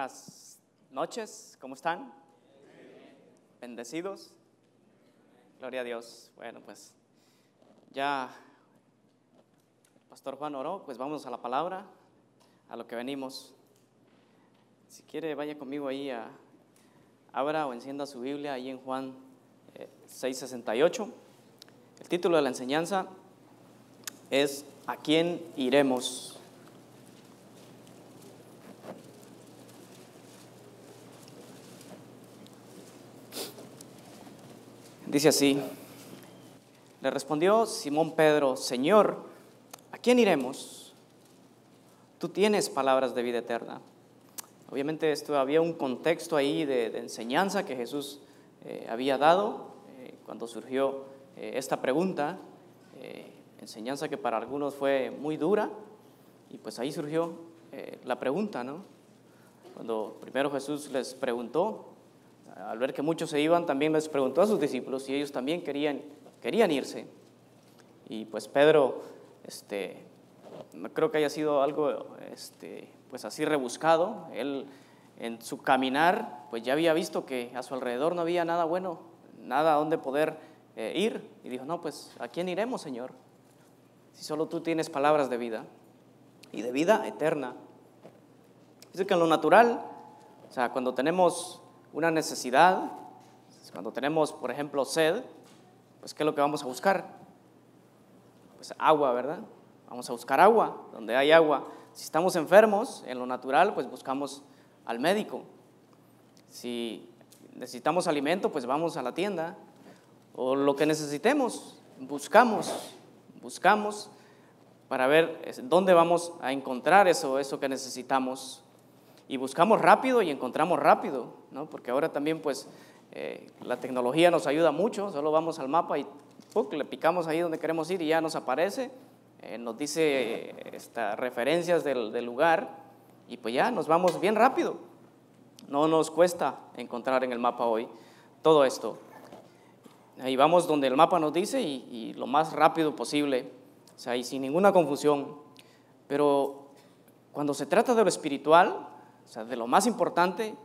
Buenas noches, ¿cómo están? ¿Bendecidos? Gloria a Dios. Bueno, pues ya el Pastor Juan oró, pues vamos a la palabra, a lo que venimos. Si quiere, vaya conmigo ahí, abra o encienda su Biblia ahí en Juan 6:68. El título de la enseñanza es ¿A quién iremos? Dice así: le respondió Simón Pedro: Señor, ¿a quién iremos? Tú tienes palabras de vida eterna. Obviamente había un contexto ahí de enseñanza que Jesús había dado cuando surgió esta pregunta, enseñanza que para algunos fue muy dura, y pues ahí surgió la pregunta, ¿no? Cuando primero Jesús les preguntó, al ver que muchos se iban, también les preguntó a sus discípulos si ellos también querían irse. Y pues Pedro, no creo que haya sido algo pues así rebuscado. Él en su caminar pues ya había visto que a su alrededor no había nada bueno, nada a donde poder ir, y dijo: no, pues ¿a quién iremos, Señor? Si solo tú tienes palabras de vida y de vida eterna. Dice que en lo natural, o sea, cuando tenemos una necesidad, cuando tenemos, por ejemplo, sed, pues ¿qué es lo que vamos a buscar? Pues agua, ¿verdad? Vamos a buscar agua, donde hay agua. Si estamos enfermos, en lo natural, pues buscamos al médico. Si necesitamos alimento, pues vamos a la tienda. O lo que necesitemos, buscamos para ver dónde vamos a encontrar eso que necesitamos. Y buscamos rápido y encontramos rápido, ¿no? Porque ahora también pues la tecnología nos ayuda mucho. Solo vamos al mapa y le picamos ahí donde queremos ir y ya nos aparece, nos dice referencias del lugar, y pues ya nos vamos bien rápido. No nos cuesta encontrar en el mapa hoy todo esto. Ahí vamos donde el mapa nos dice y lo más rápido posible, o sea, y sin ninguna confusión. Pero cuando se trata de lo espiritual, o sea, de lo más importante,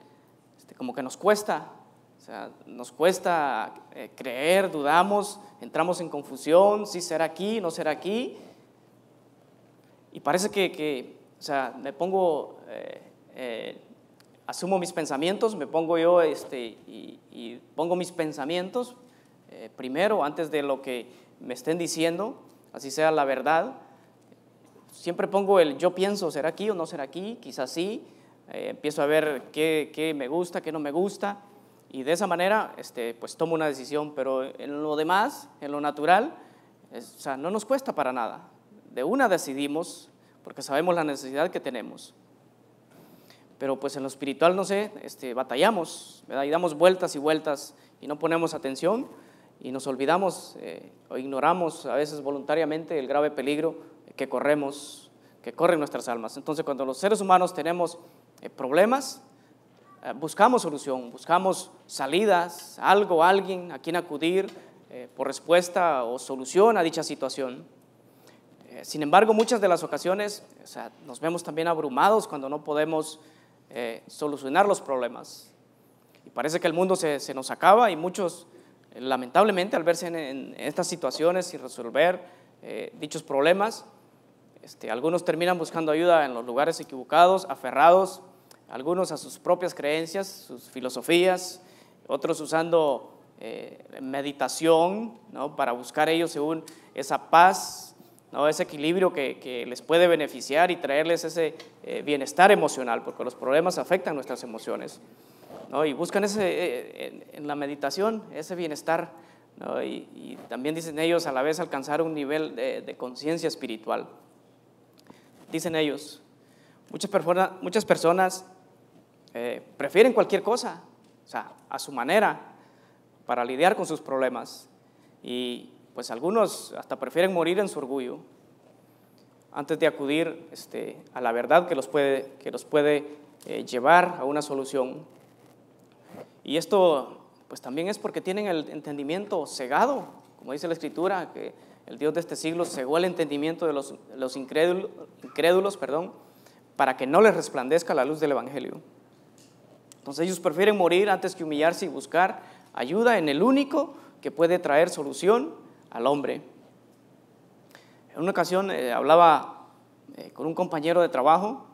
como que nos cuesta, o sea, nos cuesta creer, dudamos, entramos en confusión, si será aquí, no será aquí, y parece que o sea, me pongo, asumo mis pensamientos, me pongo yo y pongo mis pensamientos primero, antes de lo que me estén diciendo, así sea la verdad. Siempre pongo el yo pienso, ¿será aquí o no será aquí? Quizás sí. Empiezo a ver qué me gusta, qué no me gusta, y de esa manera pues tomo una decisión. Pero en lo demás, en lo natural, o sea, no nos cuesta para nada. De una decidimos porque sabemos la necesidad que tenemos. Pero pues en lo espiritual, no sé, batallamos, ¿verdad? Y damos vueltas y vueltas y no ponemos atención, y nos olvidamos o ignoramos a veces voluntariamente el grave peligro que corren nuestras almas. Entonces, cuando los seres humanos tenemos problemas, buscamos solución, buscamos salidas, alguien a quien acudir por respuesta o solución a dicha situación. Sin embargo, muchas de las ocasiones, o sea, nos vemos también abrumados cuando no podemos solucionar los problemas. Y parece que el mundo se nos acaba, y muchos, lamentablemente, al verse en estas situaciones y resolver dichos problemas, algunos terminan buscando ayuda en los lugares equivocados, aferrados, algunos a sus propias creencias, sus filosofías, otros usando meditación, ¿no? Para buscar ellos según esa paz, ¿no? Ese equilibrio que les puede beneficiar y traerles ese bienestar emocional, porque los problemas afectan nuestras emociones, ¿no? Y buscan en la meditación ese bienestar, ¿no? Y también dicen ellos a la vez alcanzar un nivel de conciencia espiritual. Dicen ellos, muchas personas prefieren cualquier cosa, o sea, a su manera, para lidiar con sus problemas, y pues algunos hasta prefieren morir en su orgullo antes de acudir a la verdad que los puede llevar a una solución. Y esto pues también es porque tienen el entendimiento cegado, como dice la Escritura, que el Dios de este siglo cegó el entendimiento de los incrédulos, para que no les resplandezca la luz del Evangelio. Entonces ellos prefieren morir antes que humillarse y buscar ayuda en el único que puede traer solución al hombre. En una ocasión hablaba con un compañero de trabajo,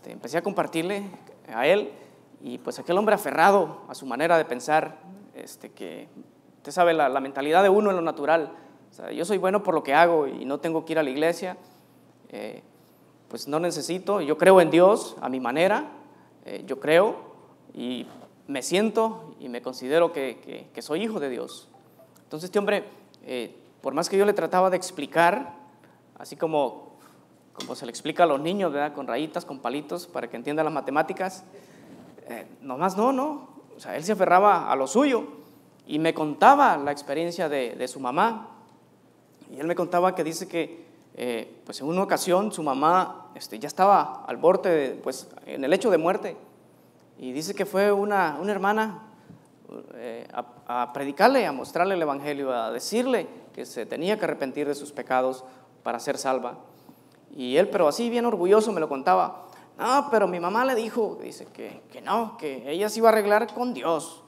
empecé a compartirle a él, y pues aquel hombre aferrado a su manera de pensar, que usted sabe la mentalidad de uno en lo natural, o sea, yo soy bueno por lo que hago y no tengo que ir a la iglesia, pues no necesito, yo creo en Dios a mi manera, yo creo y me siento y me considero que soy hijo de Dios. Entonces este hombre, por más que yo le trataba de explicar, así como se le explica a los niños, ¿verdad? Con rayitas, con palitos, para que entiendan las matemáticas, nomás no, o sea, él se aferraba a lo suyo y me contaba la experiencia de su mamá. Y él me contaba que dice que pues en una ocasión su mamá ya estaba al borde, pues en el lecho de muerte, y dice que fue una hermana a predicarle, a mostrarle el evangelio, a decirle que se tenía que arrepentir de sus pecados para ser salva. Y él, pero así bien orgulloso, me lo contaba. No, pero mi mamá le dijo, dice que no, que ella se iba a arreglar con Dios,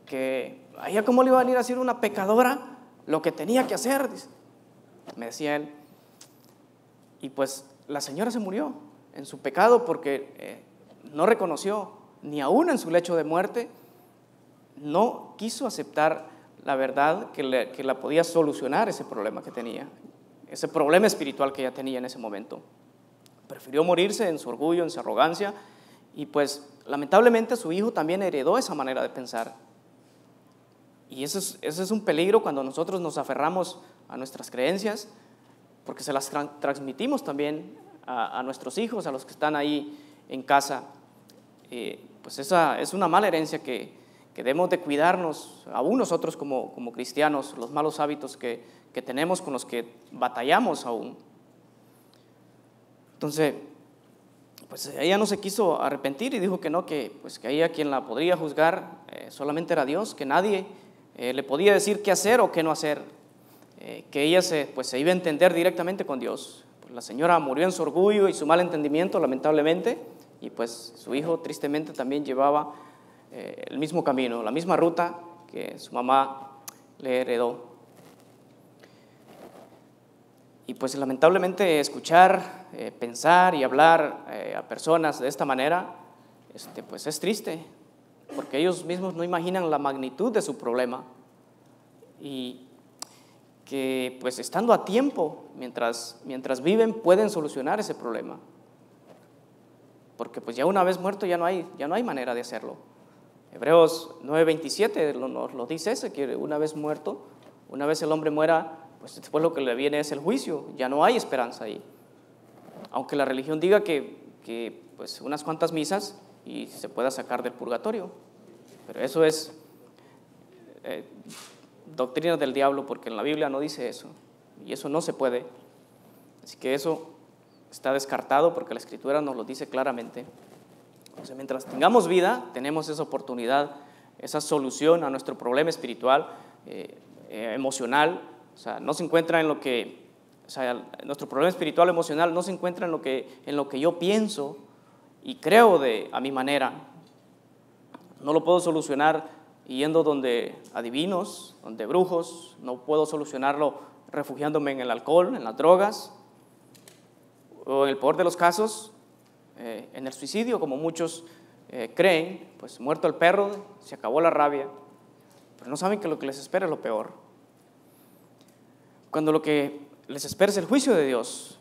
que a ella cómo le iba a venir a decir una pecadora lo que tenía que hacer, dice, me decía él. Y pues la señora se murió en su pecado porque no reconoció, ni aún en su lecho de muerte, no quiso aceptar la verdad que la podía solucionar ese problema que tenía, ese problema espiritual que ella tenía en ese momento. Prefirió morirse en su orgullo, en su arrogancia, y pues lamentablemente su hijo también heredó esa manera de pensar. Y ese es un peligro cuando nosotros nos aferramos a nuestras creencias, porque se las transmitimos también a nuestros hijos, a los que están ahí en casa. Pues esa es una mala herencia que debemos de cuidarnos, aún nosotros como cristianos, los malos hábitos que tenemos, con los que batallamos aún. Entonces, pues ella no se quiso arrepentir y dijo que no, que ella quien la podría juzgar solamente era Dios, que nadie le podía decir qué hacer o qué no hacer, que ella se iba a entender directamente con Dios. Pues la señora murió en su orgullo y su mal entendimiento, lamentablemente, y pues su hijo tristemente también llevaba el mismo camino, la misma ruta que su mamá le heredó. Y pues lamentablemente escuchar, pensar y hablar a personas de esta manera, pues es triste, porque ellos mismos no imaginan la magnitud de su problema y que pues estando a tiempo, mientras viven, pueden solucionar ese problema, porque pues ya una vez muerto ya no hay manera de hacerlo. Hebreos 9:27 nos lo dice ese, que una vez muerto, una vez el hombre muera, pues después lo que le viene es el juicio, ya no hay esperanza ahí. Aunque la religión diga que pues unas cuantas misas y se pueda sacar del purgatorio, pero eso es doctrina del diablo, porque en la Biblia no dice eso, y eso no se puede. Así que eso está descartado porque la Escritura nos lo dice claramente. Entonces, mientras tengamos vida, tenemos esa oportunidad, esa solución a nuestro problema espiritual, emocional. O sea, no se encuentra en lo que, o sea, nuestro problema espiritual emocional no se encuentra en lo que yo pienso y creo a mi manera. No lo puedo solucionar yendo donde adivinos, donde brujos, no puedo solucionarlo refugiándome en el alcohol, en las drogas, o en el peor de los casos, en el suicidio, como muchos creen, pues muerto el perro, se acabó la rabia, pero no saben que lo que les espera es lo peor. Cuando lo que les espera es el juicio de Dios,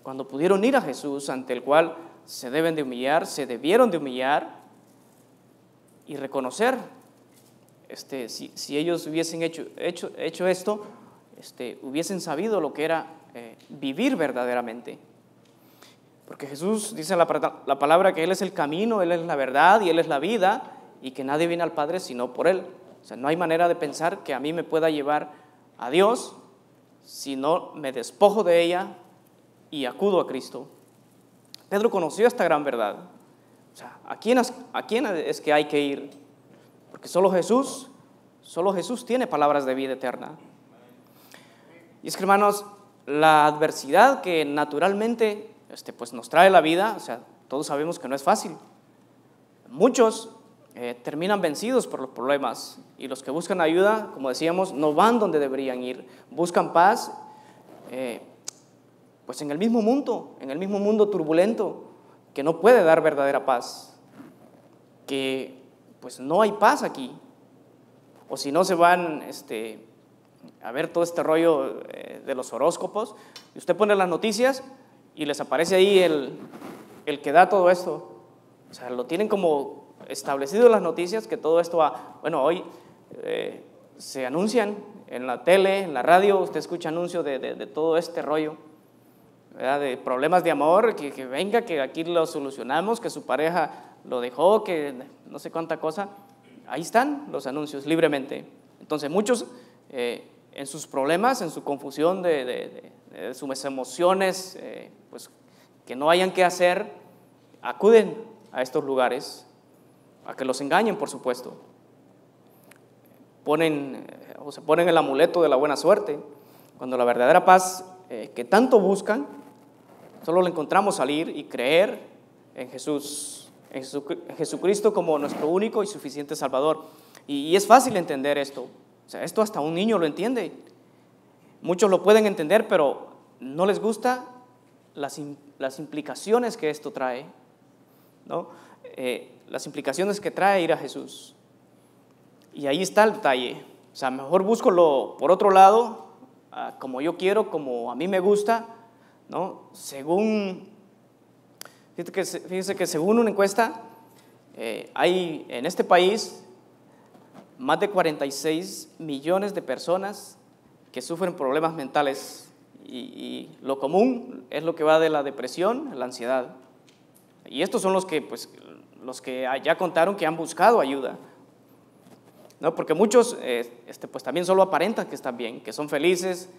cuando pudieron ir a Jesús, ante el cual se debieron de humillar y reconocer, si ellos hubiesen hecho esto, hubiesen sabido lo que era vivir verdaderamente. Porque Jesús dice la palabra que Él es el camino, Él es la verdad y Él es la vida, y que nadie viene al Padre sino por Él. O sea, no hay manera de pensar que a mí me pueda llevar a Dios si no me despojo de ella y acudo a Cristo. Pedro conoció esta gran verdad. O sea, ¿a quién es que hay que ir? Porque solo Jesús tiene palabras de vida eterna. Y es que, hermanos, la adversidad que naturalmente pues nos trae la vida, o sea, todos sabemos que no es fácil. muchos terminan vencidos por los problemas, y los que buscan ayuda, como decíamos, no van donde deberían ir, buscan paz, pues en el mismo mundo turbulento, que no puede dar verdadera paz, que pues no hay paz aquí. O si no, se van a ver todo este rollo de los horóscopos, y usted pone las noticias y les aparece ahí el que da todo esto. O sea, lo tienen como establecido en las noticias, que todo esto va. Bueno, hoy se anuncian en la tele, en la radio, usted escucha anuncios de todo este rollo, ¿verdad? De problemas de amor, que venga, que aquí lo solucionamos, que su pareja lo dejó, que no sé cuánta cosa. Ahí están los anuncios libremente. Entonces muchos en sus problemas, en su confusión de sus emociones, pues que no hayan qué hacer, acuden a estos lugares a que los engañen, por supuesto. Se ponen el amuleto de la buena suerte, cuando la verdadera paz que tanto buscan, solo la encontramos salir y creer en Jesús, en Jesucristo como nuestro único y suficiente Salvador. Y es fácil entender esto. O sea, esto hasta un niño lo entiende. Muchos lo pueden entender, pero no les gusta las implicaciones que esto trae, ¿no? Las implicaciones que trae ir a Jesús. Y ahí está el detalle. O sea, mejor busco por otro lado, como yo quiero, como a mí me gusta, ¿no? Fíjese que según una encuesta, hay en este país más de 46 millones de personas que sufren problemas mentales, y lo común es lo que va de la depresión a la ansiedad. Y estos son los que ya contaron que han buscado ayuda, ¿no? Porque muchos pues también solo aparentan que están bien, que son felices,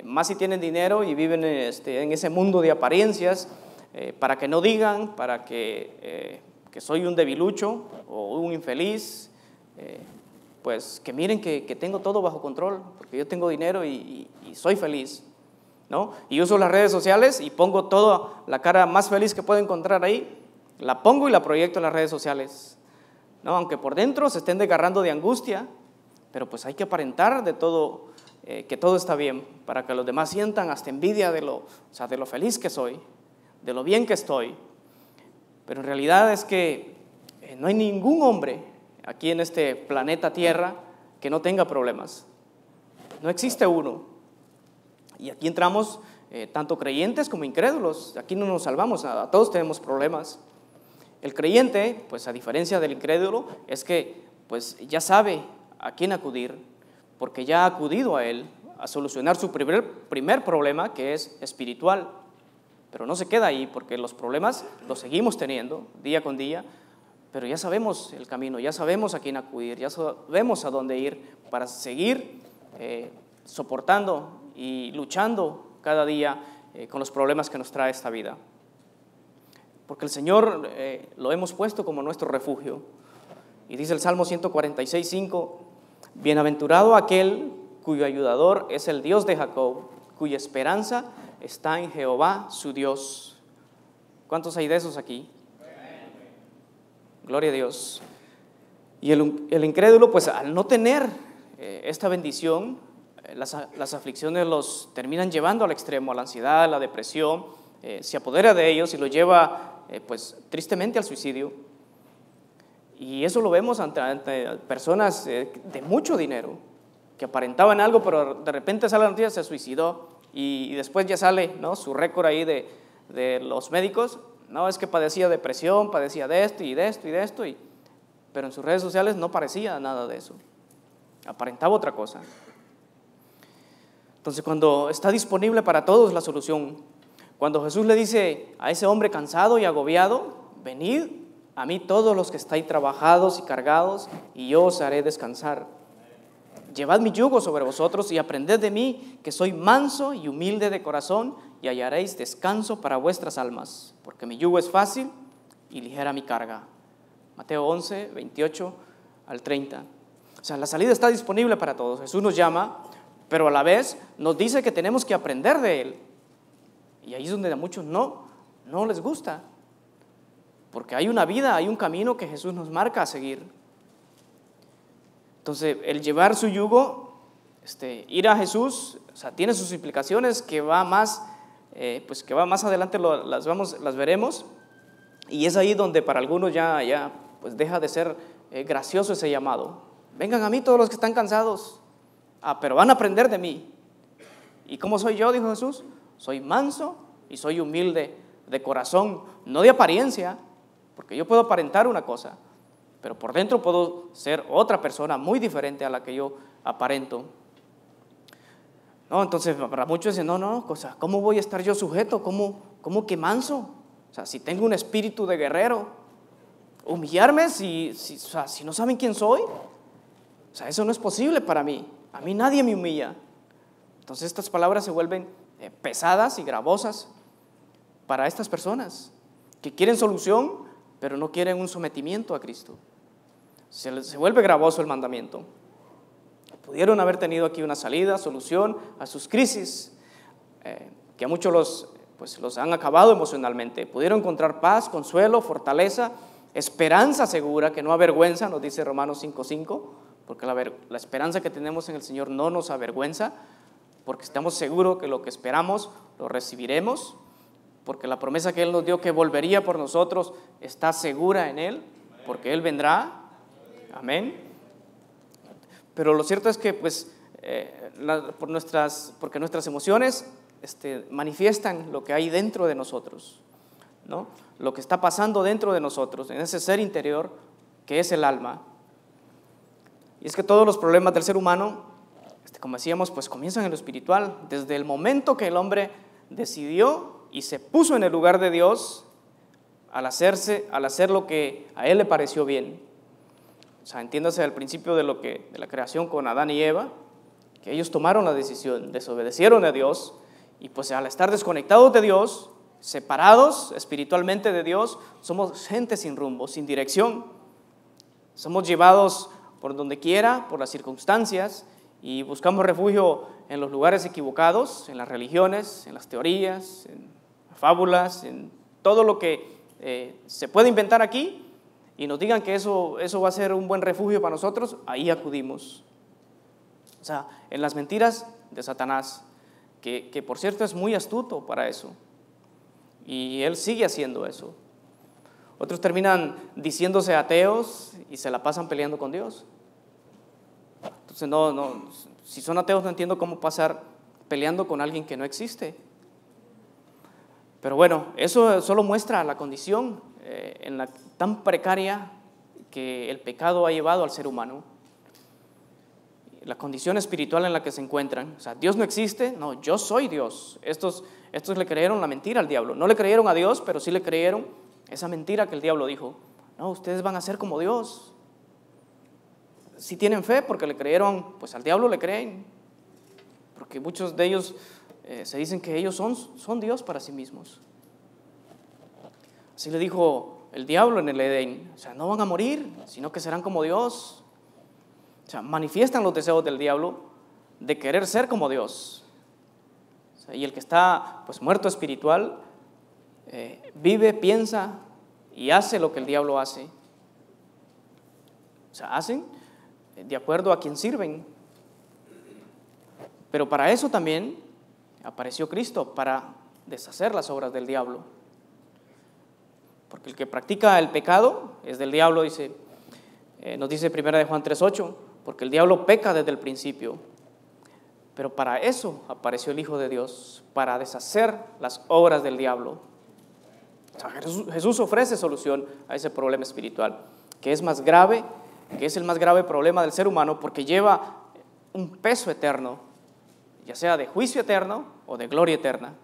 más si tienen dinero y viven en ese mundo de apariencias, para que no digan, para que soy un debilucho o un infeliz, pues que miren que tengo todo bajo control, porque yo tengo dinero y soy feliz, ¿no? Y uso las redes sociales y pongo toda la cara más feliz que puedo encontrar ahí, la pongo y la proyecto en las redes sociales, ¿no? Aunque por dentro se estén desgarrando de angustia, pero pues hay que aparentar de todo, que todo está bien, para que los demás sientan hasta envidia de lo feliz que soy, de lo bien que estoy. Pero en realidad es que no hay ningún hombre aquí en este planeta Tierra que no tenga problemas. No existe uno. Y aquí entramos tanto creyentes como incrédulos. Aquí no nos salvamos nada, todos tenemos problemas. El creyente, pues a diferencia del incrédulo, es que pues ya sabe a quién acudir, porque ya ha acudido a él a solucionar su primer problema, que es espiritual. Pero no se queda ahí, porque los problemas los seguimos teniendo día con día, pero ya sabemos el camino, ya sabemos a quién acudir, ya sabemos a dónde ir para seguir soportando y luchando cada día con los problemas que nos trae esta vida. Porque el Señor lo hemos puesto como nuestro refugio. Y dice el Salmo 146:5, bienaventurado aquel cuyo ayudador es el Dios de Jacob, cuya esperanza está en Jehová su Dios. ¿Cuántos hay de esos aquí? Gloria a Dios. Y el incrédulo, pues al no tener esta bendición, las aflicciones los terminan llevando al extremo, a la ansiedad, a la depresión, se apodera de ellos y los lleva pues tristemente al suicidio. Y eso lo vemos ante personas de mucho dinero, que aparentaban algo, pero de repente sale la noticia, se suicidó, y después ya sale, ¿no?, su récord ahí de los médicos. No, es que padecía depresión, padecía de esto y de esto y de esto, pero en sus redes sociales no parecía nada de eso, aparentaba otra cosa. Entonces, cuando está disponible para todos la solución, cuando Jesús le dice a ese hombre cansado y agobiado, venid a mí todos los que estáis trabajados y cargados, y yo os haré descansar. Llevad mi yugo sobre vosotros y aprended de mí, que soy manso y humilde de corazón, y hallaréis descanso para vuestras almas, porque mi yugo es fácil y ligera mi carga. Mateo 11, 28 al 30. O sea, la salida está disponible para todos. Jesús nos llama, pero a la vez nos dice que tenemos que aprender de Él. Y ahí es donde a muchos no les gusta. porque hay una vida, hay un camino que Jesús nos marca a seguir. Entonces, el llevar su yugo, ir a Jesús, o sea, tiene sus implicaciones que va más, que va más adelante, las veremos, y es ahí donde para algunos ya pues deja de ser gracioso ese llamado. Vengan a mí todos los que están cansados, pero van a aprender de mí. ¿Y cómo soy yo?, dijo Jesús. Soy manso y soy humilde de corazón, no de apariencia, porque yo puedo aparentar una cosa, pero por dentro puedo ser otra persona muy diferente a la que yo aparento. No, entonces para muchos dicen, no, ¿cómo voy a estar yo sujeto? ¿Cómo que manso? O sea, si tengo un espíritu de guerrero, humillarme si no saben quién soy. O sea, eso no es posible para mí. A mí nadie me humilla. Entonces estas palabras se vuelven pesadas y gravosas para estas personas que quieren solución, pero no quieren un sometimiento a Cristo. Se vuelve gravoso el mandamiento. Pudieron haber tenido aquí una salida, solución a sus crisis, que a muchos los han acabado emocionalmente. Pudieron encontrar paz, consuelo, fortaleza, esperanza segura, que no avergüenza, nos dice Romanos 5:5, porque la esperanza que tenemos en el Señor no nos avergüenza, porque estamos seguros que lo que esperamos lo recibiremos, porque la promesa que Él nos dio que volvería por nosotros está segura en Él, porque Él vendrá. Amén. Pero lo cierto es que porque nuestras emociones manifiestan lo que hay dentro de nosotros, ¿no? Lo que está pasando dentro de nosotros, en ese ser interior que es el alma. Y es que todos los problemas del ser humano, como decíamos, pues comienzan en lo espiritual. Desde el momento que el hombre decidió y se puso en el lugar de Dios al hacer lo que a él le pareció bien. O sea, entiéndase al principio de la creación con Adán y Eva, que ellos tomaron la decisión, desobedecieron a Dios, y pues al estar desconectados de Dios, separados espiritualmente de Dios, somos gente sin rumbo, sin dirección. Somos llevados por donde quiera, por las circunstancias, y buscamos refugio en los lugares equivocados, en las religiones, en las teorías, en fábulas, en todo lo que se puede inventar aquí, y nos digan que eso va a ser un buen refugio para nosotros, ahí acudimos. O sea, en las mentiras de Satanás, que por cierto es muy astuto para eso, y él sigue haciendo eso. Otros terminan diciéndose ateos y se la pasan peleando con Dios. Entonces si son ateos no entiendo cómo pasar peleando con alguien que no existe. Pero bueno, eso solo muestra la condición tan precaria que el pecado ha llevado al ser humano. La condición espiritual en la que se encuentran. O sea, Dios no existe, no, yo soy Dios. Estos le creyeron la mentira al diablo. No le creyeron a Dios, pero sí le creyeron esa mentira que el diablo dijo. No, ustedes van a ser como Dios. Sí tienen fe porque le creyeron, pues al diablo le creen. Porque muchos de ellos se dicen que ellos son Dios para sí mismos. Así le dijo el diablo en el Edén. O sea, no van a morir, sino que serán como Dios. O sea, manifiestan los deseos del diablo de querer ser como Dios. O sea, y el que está pues muerto espiritual vive, piensa y hace lo que el diablo hace. O sea, hacen de acuerdo a quien sirven. Pero para eso también apareció Cristo, para deshacer las obras del diablo. Porque el que practica el pecado es del diablo, nos dice 1 de Juan 3:8, porque el diablo peca desde el principio. Pero para eso apareció el Hijo de Dios, para deshacer las obras del diablo. O sea, Jesús ofrece solución a ese problema espiritual, que es más grave, que es el más grave problema del ser humano, porque lleva un peso eterno, ya sea de juicio eterno o de gloria eterna.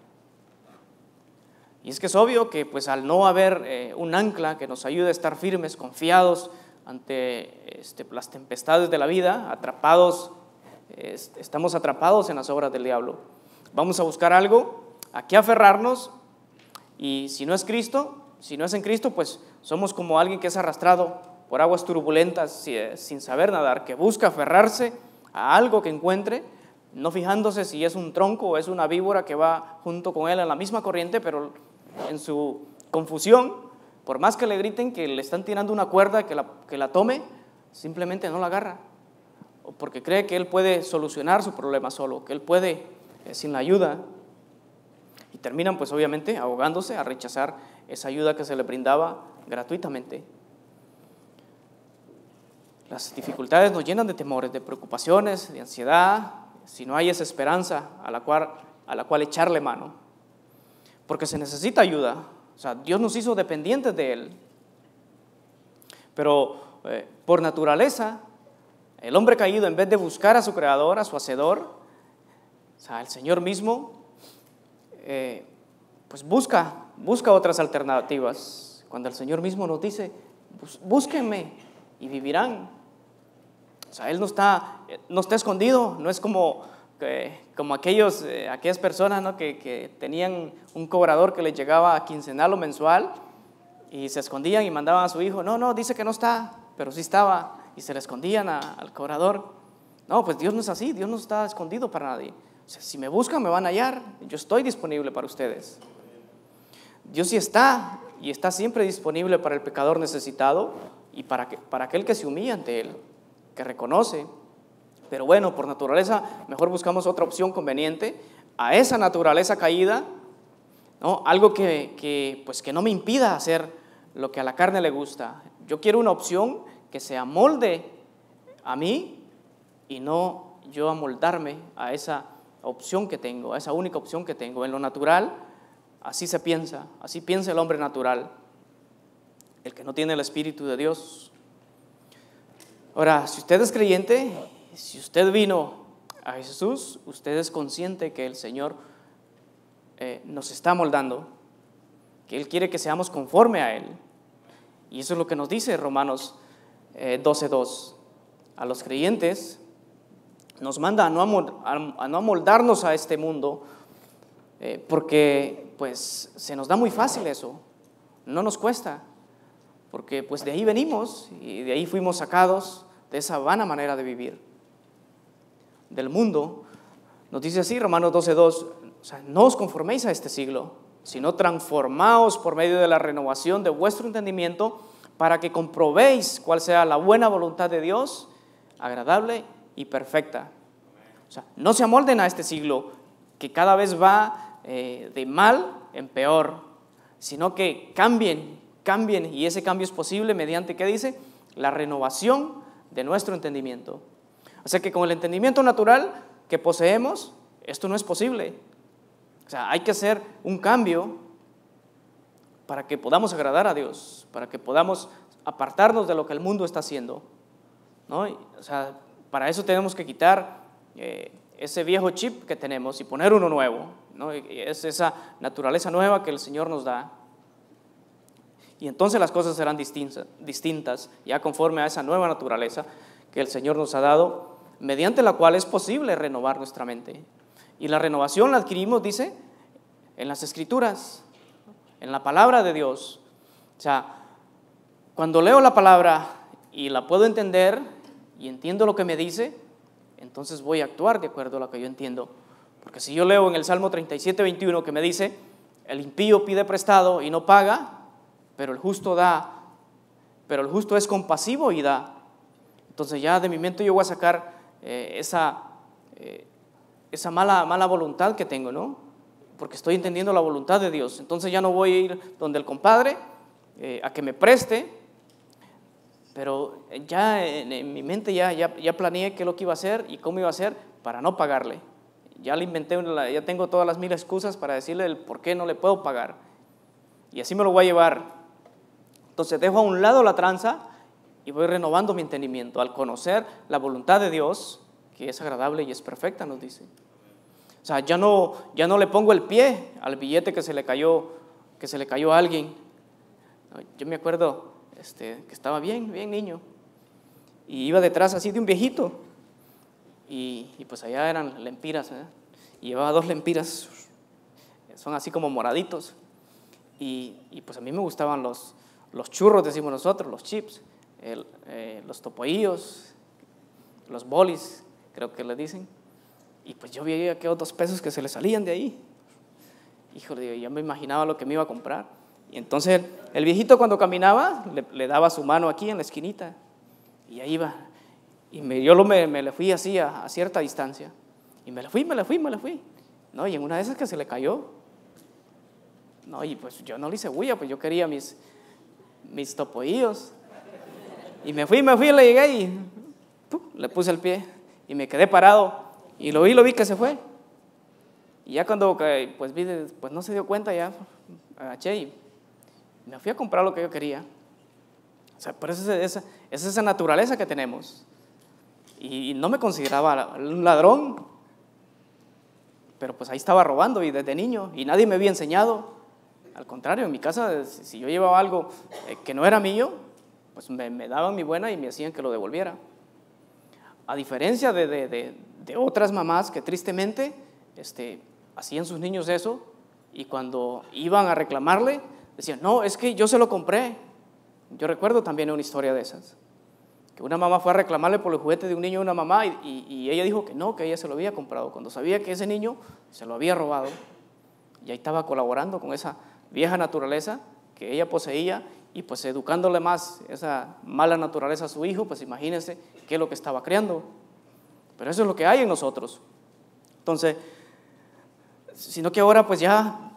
Y es que es obvio que pues al no haber un ancla que nos ayude a estar firmes, confiados ante las tempestades de la vida, estamos atrapados en las obras del diablo. Vamos a buscar algo a qué aferrarnos, y si no es Cristo, si no es en Cristo, pues somos como alguien que es arrastrado por aguas turbulentas sin saber nadar, que busca aferrarse a algo que encuentre, no fijándose si es un tronco o es una víbora que va junto con él en la misma corriente, pero en su confusión Por más que le griten que le están tirando una cuerda, que la tome, simplemente no la agarra. O porque cree que él puede solucionar su problema solo, que él puede sin la ayuda. Y terminan pues obviamente ahogándose a rechazar esa ayuda que se le brindaba gratuitamente. Las dificultades nos llenan de temores, de preocupaciones, de ansiedad, si no hay esa esperanza a la cual echarle mano. Porque se necesita ayuda. O sea, Dios nos hizo dependientes de Él. Pero por naturaleza, el hombre caído, en vez de buscar a su Creador, a su Hacedor, o sea, el Señor mismo, pues busca otras alternativas. Cuando el Señor mismo nos dice, búsquenme y vivirán. O sea, Él no está escondido, no es como aquellas personas, ¿no?, que tenían un cobrador que les llegaba quincenal o mensual y se escondían y mandaban a su hijo, no, dice que no está, pero sí estaba, y se le escondían al cobrador. No, pues Dios no es así, Dios no está escondido para nadie. O sea, si me buscan me van a hallar, yo estoy disponible para ustedes. Dios sí está, y está siempre disponible para el pecador necesitado y para aquel que se humilla ante Él, que reconoce. Pero bueno, por naturaleza mejor buscamos otra opción conveniente a esa naturaleza caída, ¿no? Algo que no me impida hacer lo que a la carne le gusta. Yo quiero una opción que se amolde a mí y no yo amoldarme a esa opción que tengo, a esa única opción que tengo. En lo natural, así se piensa, así piensa el hombre natural, el que no tiene el Espíritu de Dios. Ahora, si usted es creyente, si usted vino a Jesús, usted es consciente que el Señor nos está moldando, que Él quiere que seamos conforme a Él. Y eso es lo que nos dice Romanos 12:2. A los creyentes nos manda a no amoldarnos a este mundo, porque pues se nos da muy fácil eso, no nos cuesta, porque pues de ahí venimos y de ahí fuimos sacados de esa vana manera de vivir del mundo. Nos dice así Romanos 12:2, o sea, no os conforméis a este siglo, sino transformaos por medio de la renovación de vuestro entendimiento, para que comprobéis cuál sea la buena voluntad de Dios, agradable y perfecta. O sea, no se amolden a este siglo que cada vez va de mal en peor, sino que cambien, y ese cambio es posible mediante, ¿qué dice? La renovación de nuestro entendimiento. O sea que con el entendimiento natural que poseemos, esto no es posible. O sea, hay que hacer un cambio para que podamos agradar a Dios, para que podamos apartarnos de lo que el mundo está haciendo, ¿no? O sea, para eso tenemos que quitar ese viejo chip que tenemos y poner uno nuevo, ¿no? Es esa naturaleza nueva que el Señor nos da. Y entonces las cosas serán distintas, ya conforme a esa nueva naturaleza que el Señor nos ha dado, mediante la cual es posible renovar nuestra mente. Y la renovación la adquirimos, dice, en las Escrituras, en la palabra de Dios. O sea, cuando leo la palabra y la puedo entender y entiendo lo que me dice, entonces voy a actuar de acuerdo a lo que yo entiendo. Porque si yo leo en el Salmo 37:21 que me dice, el impío pide prestado y no paga, pero el justo da, pero el justo es compasivo y da. Entonces ya de mi mente yo voy a sacar esa mala voluntad que tengo, ¿no? Porque estoy entendiendo la voluntad de Dios. Entonces ya no voy a ir donde el compadre a que me preste, pero ya en mi mente ya planeé qué es lo que iba a hacer y cómo iba a hacer para no pagarle. Ya le inventé, ya tengo todas las mil excusas para decirle el por qué no le puedo pagar. Y así me lo voy a llevar. Entonces dejo a un lado la tranza y voy renovando mi entendimiento al conocer la voluntad de Dios, que es agradable y es perfecta, nos dice. O sea, ya no le pongo el pie al billete que se le cayó a alguien. Yo me acuerdo que estaba bien niño y iba detrás así de un viejito y pues allá eran lempiras, y llevaba 2 lempiras, son así como moraditos, y pues a mí me gustaban los churros, decimos nosotros, los chips, los topoillos, los bolis, creo que le dicen. Y pues yo veía que 2 pesos que se le salían de ahí. Híjole, ya me imaginaba lo que me iba a comprar. Y entonces el viejito cuando caminaba le daba su mano aquí en la esquinita y ahí iba. Y me le fui así a cierta distancia. Y me le fui. No, y en una de esas que se le cayó. No, y pues yo no le hice bulla, pues yo quería mis topoillos. Y me fui, le llegué y le puse el pie y me quedé parado. Y lo vi que se fue. Y ya cuando pues vi, pues no se dio cuenta, ya agaché y me fui a comprar lo que yo quería. O sea, por eso es esa naturaleza que tenemos. Y no me consideraba un ladrón, pero pues ahí estaba robando y desde niño y nadie me había enseñado. Al contrario, en mi casa, si yo llevaba algo que no era mío, pues me daban mi buena y me hacían que lo devolviera. A diferencia de otras mamás que tristemente hacían sus niños eso y cuando iban a reclamarle, decían, no, es que yo se lo compré. Yo recuerdo también una historia de esas, que una mamá fue a reclamarle por el juguete de un niño a una mamá y ella dijo que no, que ella se lo había comprado, cuando sabía que ese niño se lo había robado. Y ahí estaba colaborando con esa vieja naturaleza que ella poseía y pues educándole más esa mala naturaleza a su hijo, pues imagínense qué es lo que estaba creando. Pero eso es lo que hay en nosotros. Entonces, sino que ahora pues ya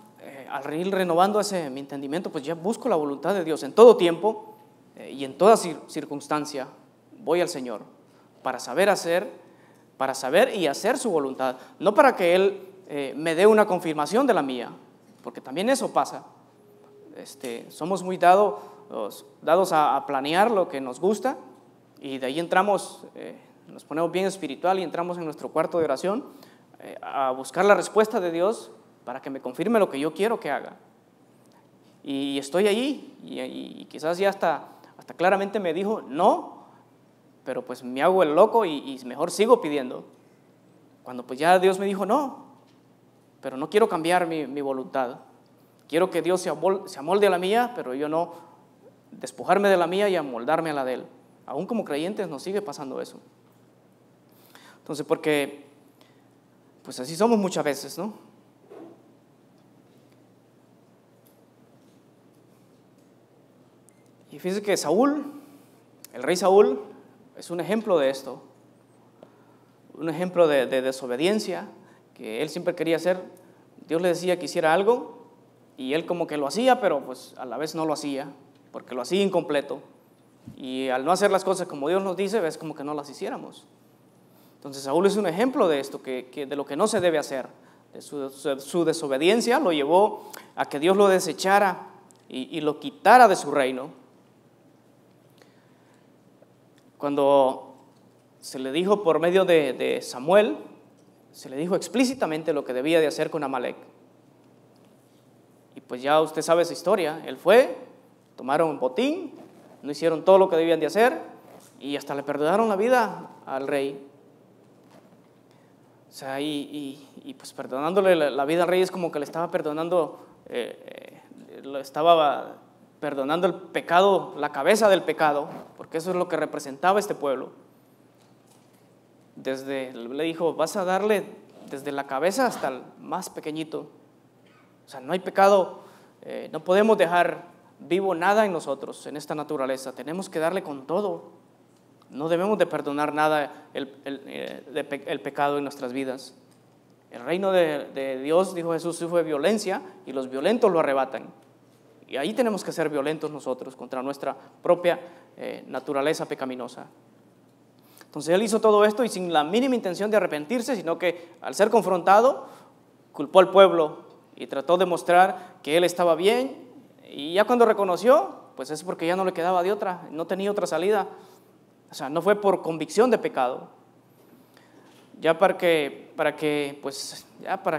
al ir renovando mi entendimiento, pues ya busco la voluntad de Dios en todo tiempo y en toda circunstancia. Voy al Señor para saber y hacer su voluntad, no para que Él me dé una confirmación de la mía, porque también eso pasa. Somos muy dados a planear lo que nos gusta y de ahí entramos, nos ponemos bien espiritual y entramos en nuestro cuarto de oración a buscar la respuesta de Dios para que me confirme lo que yo quiero que haga. Y estoy ahí y quizás ya hasta claramente me dijo no, pero pues me hago el loco y mejor sigo pidiendo. Cuando pues ya Dios me dijo no, pero no quiero cambiar mi voluntad. Quiero que Dios se amolde a la mía, pero yo no despojarme de la mía y amoldarme a la de Él. Aún como creyentes nos sigue pasando eso. Entonces, porque pues así somos muchas veces, ¿no? Y fíjense que el rey Saúl, es un ejemplo de esto, un ejemplo de desobediencia, que él siempre quería hacer. Dios le decía que hiciera algo y él como que lo hacía, pero pues a la vez no lo hacía, porque lo hacía incompleto. Y al no hacer las cosas como Dios nos dice, es como que no las hiciéramos. Entonces Saúl es un ejemplo de esto, de lo que no se debe hacer. De su desobediencia lo llevó a que Dios lo desechara y lo quitara de su reino. Cuando se le dijo por medio de Samuel, se le dijo explícitamente lo que debía de hacer con Amalek. Y pues ya usted sabe esa historia. Él fue, tomaron un botín, no hicieron todo lo que debían de hacer y hasta le perdonaron la vida al rey. O sea, y pues perdonándole la vida al rey es como que le estaba perdonando, el pecado, la cabeza del pecado, porque eso es lo que representaba este pueblo. Le dijo, vas a darle desde la cabeza hasta el más pequeñito. O sea, no hay pecado, no podemos dejar vivo nada en nosotros, en esta naturaleza. Tenemos que darle con todo. No debemos de perdonar nada el pecado en nuestras vidas. El reino de Dios, dijo Jesús, sufre violencia y los violentos lo arrebatan. Y ahí tenemos que ser violentos nosotros contra nuestra propia naturaleza pecaminosa. Entonces él hizo todo esto y sin la mínima intención de arrepentirse, sino que al ser confrontado, culpó al pueblo y trató de mostrar que él estaba bien. Y ya cuando reconoció, pues es porque ya no le quedaba de otra, no tenía otra salida. O sea, no fue por convicción de pecado. Ya para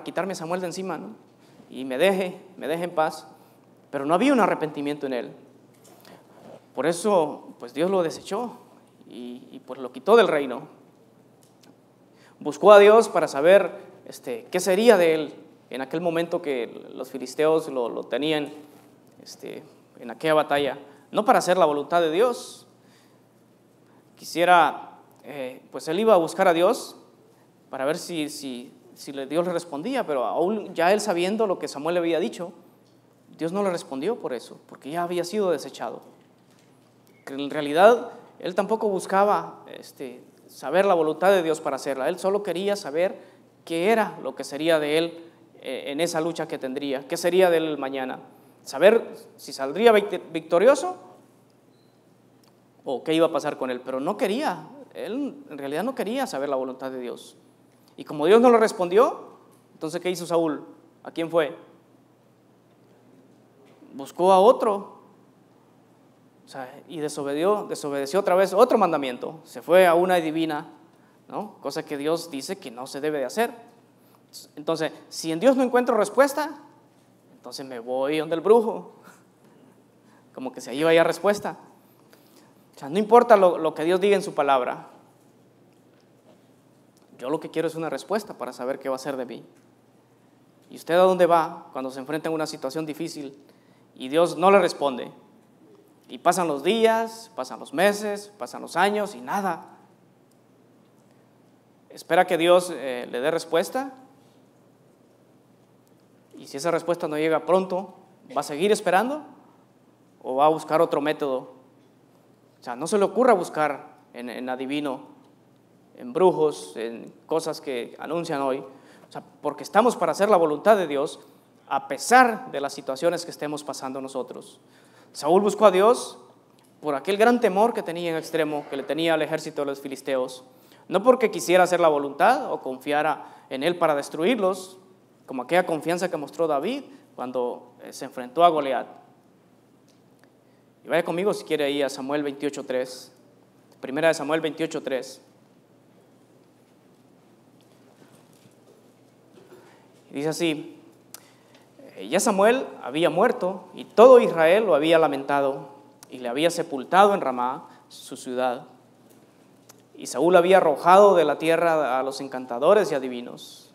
quitarme a Samuel de encima, ¿no? Y me deje en paz. Pero no había un arrepentimiento en él. Por eso, pues Dios lo desechó y pues lo quitó del reino. Buscó a Dios para saber qué sería de él en aquel momento que los filisteos lo tenían en aquella batalla. No para hacer la voluntad de Dios. Pues él iba a buscar a Dios para ver si Dios le respondía, pero aún ya él sabiendo lo que Samuel le había dicho, Dios no le respondió por eso, porque ya había sido desechado. Que en realidad él tampoco buscaba saber la voluntad de Dios para hacerla. Él solo quería saber qué era lo que sería de él en esa lucha que tendría, qué sería de él mañana. Saber si saldría victorioso o qué iba a pasar con él. Pero no quería, él en realidad no quería saber la voluntad de Dios. Y como Dios no le respondió, entonces ¿qué hizo Saúl? ¿A quién fue? Buscó a otro. Y desobedeció otra vez otro mandamiento. Se fue a una adivina, ¿no? Cosa que Dios dice que no se debe de hacer. Entonces, si en Dios no encuentro respuesta, entonces me voy donde el brujo. Como que se ahí vaya respuesta. No importa lo que Dios diga en su palabra. Yo lo que quiero es una respuesta para saber qué va a hacer de mí. ¿Y usted a dónde va cuando se enfrenta a una situación difícil y Dios no le responde? Y pasan los días, pasan los meses, pasan los años y nada. Espera que Dios le dé respuesta. Y si esa respuesta no llega pronto, ¿va a seguir esperando o va a buscar otro método? No se le ocurra buscar en adivino, en brujos, en cosas que anuncian hoy. Porque estamos para hacer la voluntad de Dios a pesar de las situaciones que estemos pasando nosotros. Saúl buscó a Dios por aquel gran temor que tenía en extremo, que le tenía al ejército de los filisteos. No porque quisiera hacer la voluntad o confiara en él para destruirlos, como aquella confianza que mostró David cuando se enfrentó a Goliat. Y vaya conmigo si quiere ahí a Samuel 28:3. Primera de Samuel 28:3. Dice así: ya Samuel había muerto y todo Israel lo había lamentado y le había sepultado en Ramá, su ciudad. Y Saúl había arrojado de la tierra a los encantadores y adivinos.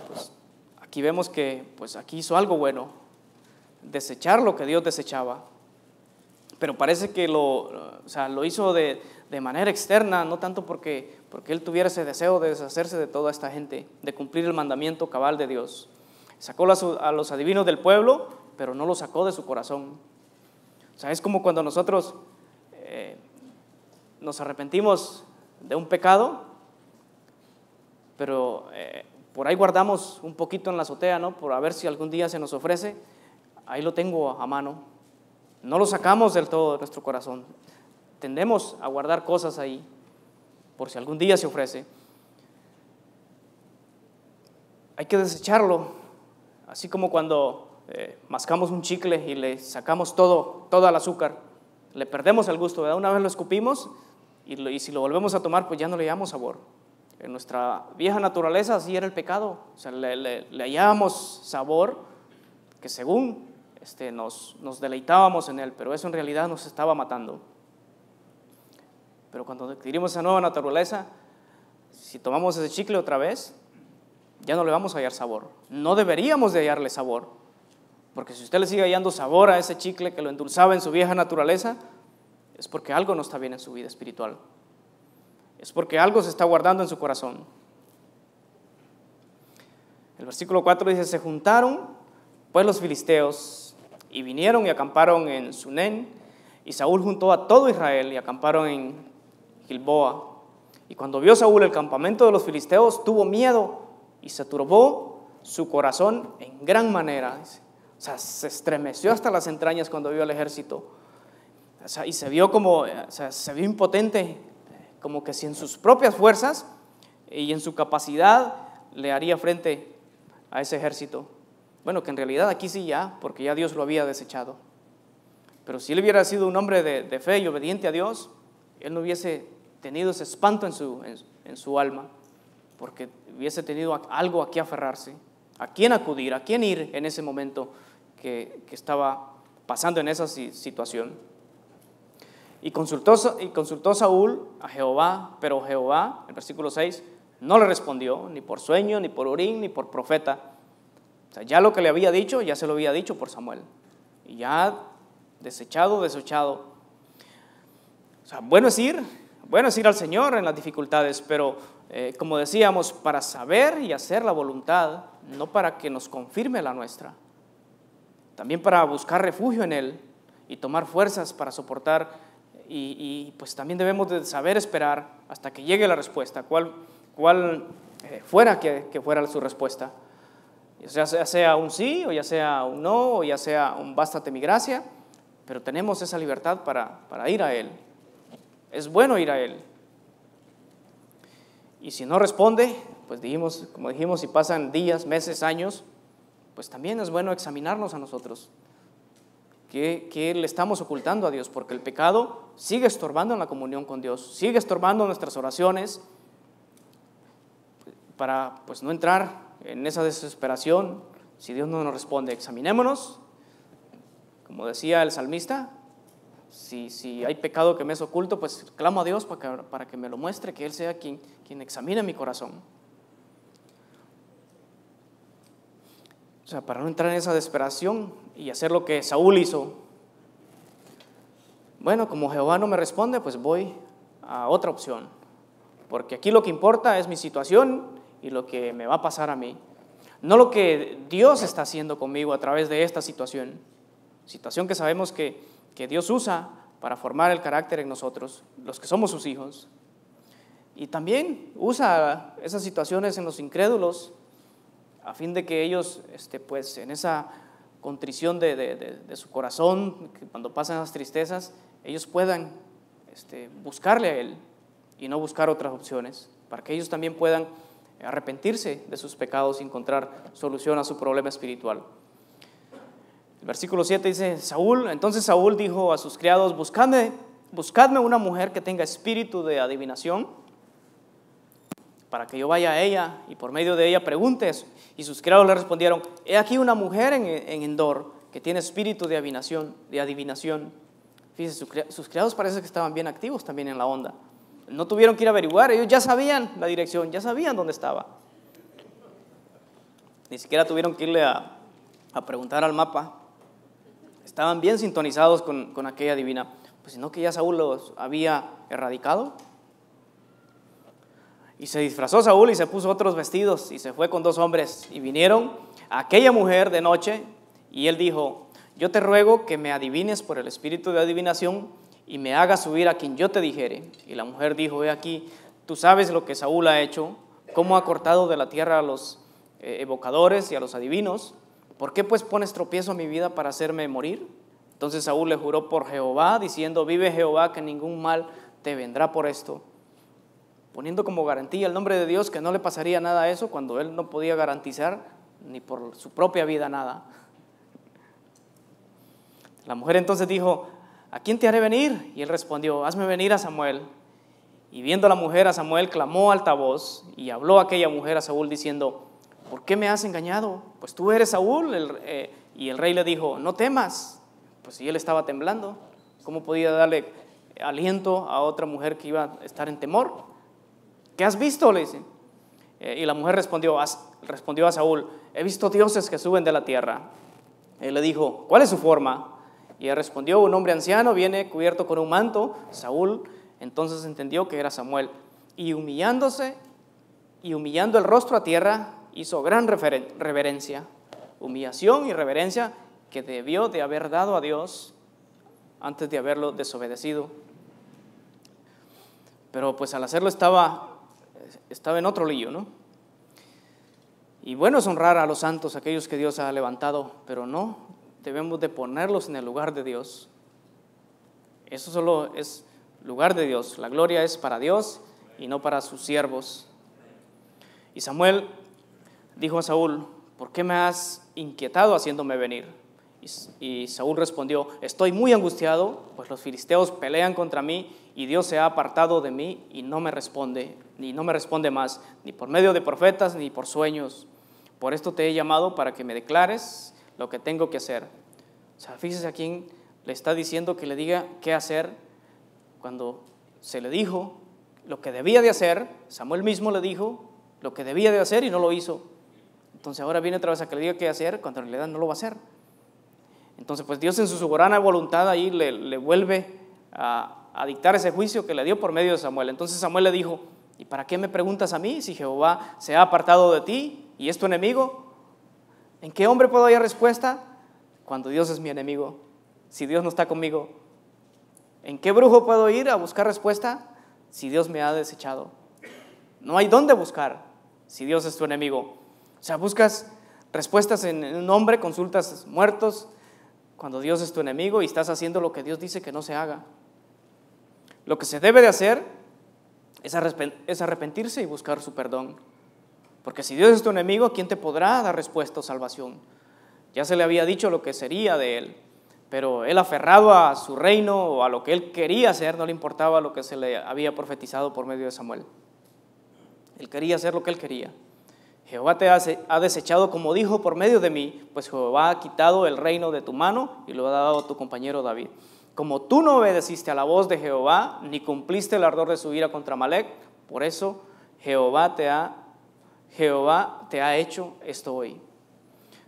Pues aquí vemos que aquí hizo algo bueno, desechar lo que Dios desechaba. Pero parece que lo hizo de manera externa, no tanto porque él tuviera ese deseo de deshacerse de toda esta gente, de cumplir el mandamiento cabal de Dios. Sacó a los adivinos del pueblo, pero no los sacó de su corazón. Es como cuando nosotros nos arrepentimos de un pecado, pero por ahí guardamos un poquito en la azotea, ¿no? Por a ver si algún día se nos ofrece. Ahí lo tengo a mano. No lo sacamos del todo de nuestro corazón. Tendemos a guardar cosas ahí, por si algún día se ofrece. Hay que desecharlo. Así como cuando mascamos un chicle y le sacamos todo el azúcar, le perdemos el gusto, ¿verdad? Una vez lo escupimos y si lo volvemos a tomar, pues ya no le hallamos sabor. En nuestra vieja naturaleza así era el pecado. Le hallábamos sabor que según nos deleitábamos en él, pero eso en realidad nos estaba matando. Pero cuando adquirimos esa nueva naturaleza, si tomamos ese chicle otra vez, ya no le vamos a hallar sabor. No deberíamos de hallarle sabor, porque si usted le sigue hallando sabor a ese chicle que lo endulzaba en su vieja naturaleza, es porque algo no está bien en su vida espiritual. Es porque algo se está guardando en su corazón. El versículo 4 dice: se juntaron pues los filisteos y vinieron y acamparon en Sunén, y Saúl juntó a todo Israel y acamparon en Gilboa. Y cuando vio Saúl el campamento de los filisteos, tuvo miedo y se turbó su corazón en gran manera. Se estremeció hasta las entrañas cuando vio al ejército. Y se vio se vio impotente, como que si en sus propias fuerzas y en su capacidad le haría frente a ese ejército. Bueno, que en realidad aquí sí ya, porque ya Dios lo había desechado. Pero si él hubiera sido un hombre de fe y obediente a Dios, él no hubiese tenido ese espanto en su alma, porque hubiese tenido algo a qué aferrarse, a quién acudir, a quién ir en ese momento que estaba pasando en esa situación. Y consultó Saúl a Jehová, pero Jehová, en versículo 6, no le respondió, ni por sueño, ni por Urim, ni por profeta. Ya lo que le había dicho, ya se lo había dicho por Samuel. Y ya desechado. Bueno es ir al Señor en las dificultades, pero como decíamos, para saber y hacer la voluntad, no para que nos confirme la nuestra. también para buscar refugio en Él y tomar fuerzas para soportar, y pues también debemos de saber esperar hasta que llegue la respuesta, cuál fuera que fuera su respuesta, ya sea un sí, o ya sea un no, o ya sea un bástate mi gracia, pero tenemos esa libertad para ir a Él. Es bueno ir a Él. Y si no responde, pues como dijimos, si pasan días, meses, años, pues también es bueno examinarnos a nosotros. ¿Qué le estamos ocultando a Dios? Porque el pecado sigue estorbando en la comunión con Dios, sigue estorbando nuestras oraciones, para pues no entrar en esa desesperación si Dios no nos responde. Examinémonos, como decía el salmista, si hay pecado que me es oculto, pues clamo a Dios para que me lo muestre, que Él sea quien examine mi corazón. O sea, para no entrar en esa desesperación y hacer lo que Saúl hizo. Bueno, como Jehová no me responde, pues voy a otra opción, porque aquí lo que importa es mi situación y lo que me va a pasar a mí, no lo que Dios está haciendo conmigo a través de esta situación que sabemos que Dios usa para formar el carácter en nosotros, los que somos sus hijos. Y también usa esas situaciones en los incrédulos a fin de que ellos, pues en esa contrición de su corazón, que cuando pasan las tristezas, ellos puedan buscarle a Él y no buscar otras opciones, para que ellos también puedan arrepentirse de sus pecados y encontrar solución a su problema espiritual. El versículo 7 dice, entonces Saúl dijo a sus criados, buscadme una mujer que tenga espíritu de adivinación, para que yo vaya a ella y por medio de ella pregunte. Y sus criados le respondieron, he aquí una mujer en Endor que tiene espíritu de adivinación. Fíjense, sus criados parece que estaban bien activos también en la onda. No tuvieron que ir a averiguar, ellos ya sabían la dirección, ya sabían dónde estaba. Ni siquiera tuvieron que irle a preguntar al mapa. Estaban bien sintonizados con aquella divina, pues sino que ya Saúl los había erradicado. Y se disfrazó Saúl y se puso otros vestidos y se fue con 2 hombres y vinieron a aquella mujer de noche y él dijo, yo te ruego que me adivines por el espíritu de adivinación y me hagas subir a quien yo te dijere. Y la mujer dijo, he aquí, tú sabes lo que Saúl ha hecho, cómo ha cortado de la tierra a los evocadores y a los adivinos. ¿Por qué pues pones tropiezo a mi vida para hacerme morir? Entonces Saúl le juró por Jehová, diciendo, vive Jehová, que ningún mal te vendrá por esto, poniendo como garantía el nombre de Dios, que no le pasaría nada a eso, cuando él no podía garantizar ni por su propia vida nada. La mujer entonces dijo, ¿a quién te haré venir? Y él respondió, hazme venir a Samuel. Y viendo la mujer a Samuel, clamó a alta voz, y habló aquella mujer a Saúl diciendo, ¿por qué me has engañado? Pues tú eres Saúl. Y el rey le dijo, no temas. Pues si él estaba temblando, ¿cómo podía darle aliento a otra mujer que iba a estar en temor? ¿Qué has visto?, le dice. Y la mujer respondió a Saúl, he visto dioses que suben de la tierra. Él le dijo, ¿cuál es su forma? Y él respondió, un hombre anciano viene cubierto con un manto. Saúl entonces entendió que era Samuel, y humillando el rostro a tierra, hizo gran reverencia, humillación y reverencia que debió de haber dado a Dios antes de haberlo desobedecido. Pero pues al hacerlo estaba en otro lío, ¿no? Y bueno es honrar a los santos, aquellos que Dios ha levantado, pero no debemos de ponerlos en el lugar de Dios. Eso solo es lugar de Dios. La gloria es para Dios y no para sus siervos. Y Samuel dijo a Saúl, ¿por qué me has inquietado haciéndome venir? Y Saúl respondió, estoy muy angustiado, pues los filisteos pelean contra mí y Dios se ha apartado de mí y no me responde más, ni por medio de profetas ni por sueños. Por esto te he llamado para que me declares lo que tengo que hacer. O sea, fíjese a quién le está diciendo que le diga qué hacer. Cuando se le dijo lo que debía de hacer, Samuel mismo le dijo lo que debía de hacer y no lo hizo. Entonces ahora viene otra vez a que le diga qué hacer cuando en realidad no lo va a hacer. Entonces pues Dios en su soberana voluntad ahí le vuelve a dictar ese juicio que le dio por medio de Samuel. Entonces Samuel le dijo, ¿y para qué me preguntas a mí si Jehová se ha apartado de ti y es tu enemigo? ¿En qué hombre puedo hallar respuesta? cuando Dios es mi enemigo? Si Dios no está conmigo, ¿en qué brujo puedo ir a buscar respuesta si Dios me ha desechado? No hay dónde buscar si Dios es tu enemigo. O sea, buscas respuestas en un hombre, consultas muertos, cuando Dios es tu enemigo y estás haciendo lo que Dios dice que no se haga. Lo que se debe de hacer es arrepentirse y buscar su perdón. Porque si Dios es tu enemigo, ¿quién te podrá dar respuesta o salvación? Ya se le había dicho lo que sería de él, pero él, aferrado a su reino o a lo que él quería hacer, no le importaba lo que se le había profetizado por medio de Samuel. Él quería hacer lo que él quería. Jehová te ha desechado como dijo por medio de mí, pues Jehová ha quitado el reino de tu mano y lo ha dado a tu compañero David. Como tú no obedeciste a la voz de Jehová, ni cumpliste el ardor de su ira contra Amalec, por eso Jehová te ha hecho esto hoy.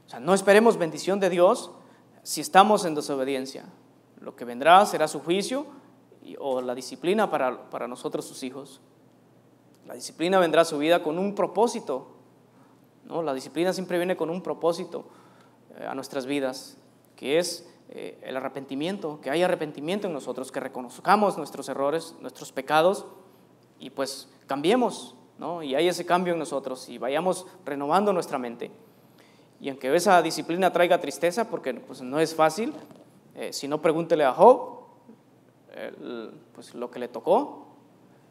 O sea, no esperemos bendición de Dios si estamos en desobediencia. Lo que vendrá será su juicio o la disciplina para nosotros, sus hijos. La disciplina vendrá a su vida con un propósito, ¿no? La disciplina siempre viene con un propósito a nuestras vidas, que es el arrepentimiento, que haya arrepentimiento en nosotros, que reconozcamos nuestros errores, nuestros pecados y pues cambiemos, ¿no? Y hay ese cambio en nosotros y vayamos renovando nuestra mente. Y aunque esa disciplina traiga tristeza, porque pues no es fácil, si no, pregúntele a Job pues lo que le tocó,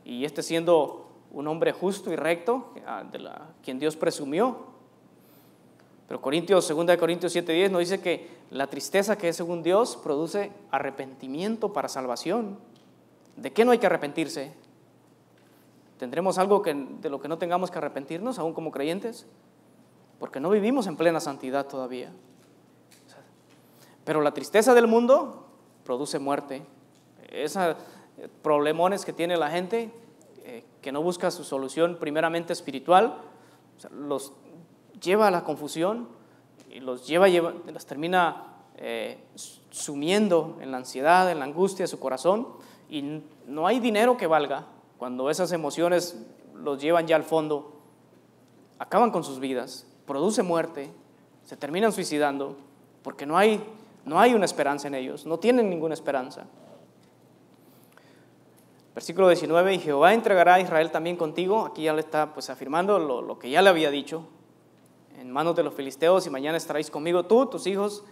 y siendo un hombre justo y recto, quien Dios presumió. Pero 2 Corintios 7:10 nos dice que la tristeza que es según Dios produce arrepentimiento para salvación. ¿De qué no hay que arrepentirse? ¿Tendremos algo de lo que no tengamos que arrepentirnos, aún como creyentes? Porque no vivimos en plena santidad todavía. Pero la tristeza del mundo produce muerte. Esos problemones que tiene la gente, que no busca su solución primeramente espiritual, los lleva a la confusión y los termina sumiendo en la ansiedad, en la angustia de su corazón, y no hay dinero que valga cuando esas emociones los llevan ya al fondo, acaban con sus vidas, produce muerte, se terminan suicidando porque no hay una esperanza en ellos, no tienen ninguna esperanza. Versículo 19, y Jehová entregará a Israel también contigo. Aquí ya le está pues afirmando lo que ya le había dicho, en manos de los filisteos, y mañana estaréis conmigo tú, tus hijos,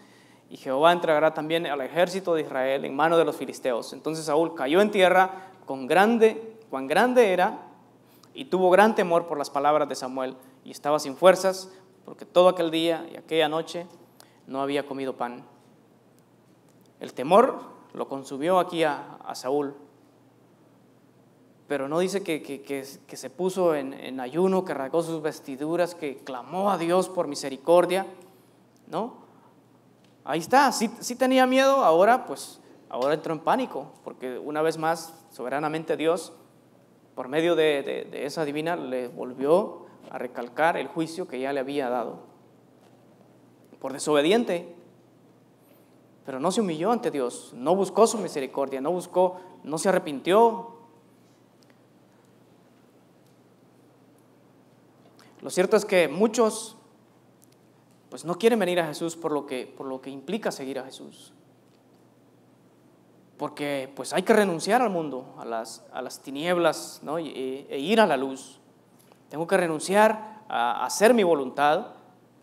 y Jehová entregará también al ejército de Israel en manos de los filisteos. Entonces Saúl cayó en tierra cuán grande era, y tuvo gran temor por las palabras de Samuel, y estaba sin fuerzas, porque todo aquel día y aquella noche no había comido pan. El temor lo consumió aquí a Saúl. Pero no dice que se puso en ayuno, que rasgó sus vestiduras, que clamó a Dios por misericordia, ¿no? Ahí está, sí tenía miedo, ahora entró en pánico, porque una vez más, soberanamente Dios, por medio de esa divina, le volvió a recalcar el juicio que ya le había dado. Por desobediente, pero no se humilló ante Dios, no buscó su misericordia, no se arrepintió. Lo cierto es que muchos pues no quieren venir a Jesús por lo que implica seguir a Jesús. Porque pues hay que renunciar al mundo, a las tinieblas, ¿no? e ir a la luz. Tengo que renunciar a hacer mi voluntad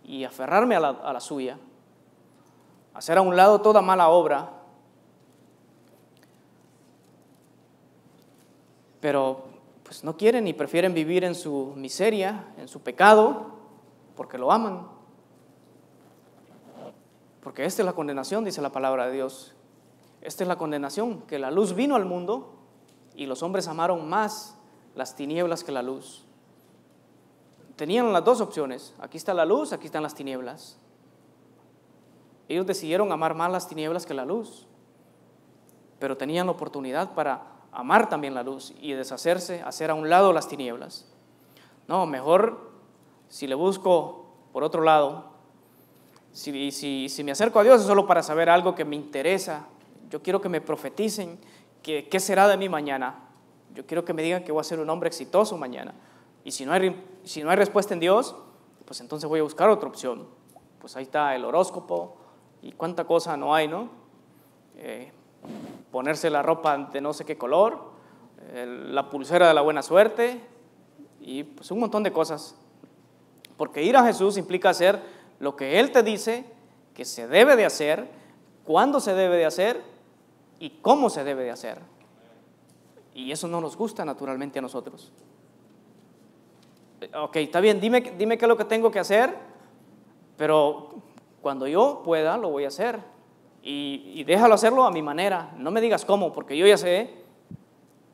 y aferrarme a la suya. Hacer a un lado toda mala obra. Pero pues no quieren y prefieren vivir en su miseria, en su pecado, porque lo aman. Porque esta es la condenación, dice la palabra de Dios. Esta es la condenación, que la luz vino al mundo y los hombres amaron más las tinieblas que la luz. Tenían las dos opciones, aquí está la luz, aquí están las tinieblas. Ellos decidieron amar más las tinieblas que la luz, pero tenían la oportunidad para amar también la luz y deshacerse, hacer a un lado las tinieblas. No, mejor si le busco por otro lado, si me acerco a Dios es solo para saber algo que me interesa. Yo quiero que me profeticen qué será de mí mañana. Yo quiero que me digan que voy a ser un hombre exitoso mañana. Y si no hay respuesta en Dios, pues entonces voy a buscar otra opción. Pues ahí está el horóscopo, y cuánta cosa no hay, ¿no? Ponerse la ropa de no sé qué color, la pulsera de la buena suerte y pues un montón de cosas. Porque ir a Jesús implica hacer lo que Él te dice que se debe de hacer, cuándo se debe de hacer y cómo se debe de hacer. Y eso no nos gusta naturalmente a nosotros. Ok, está bien, dime qué es lo que tengo que hacer, pero cuando yo pueda lo voy a hacer. Y déjalo hacerlo a mi manera. No me digas cómo, porque yo ya sé.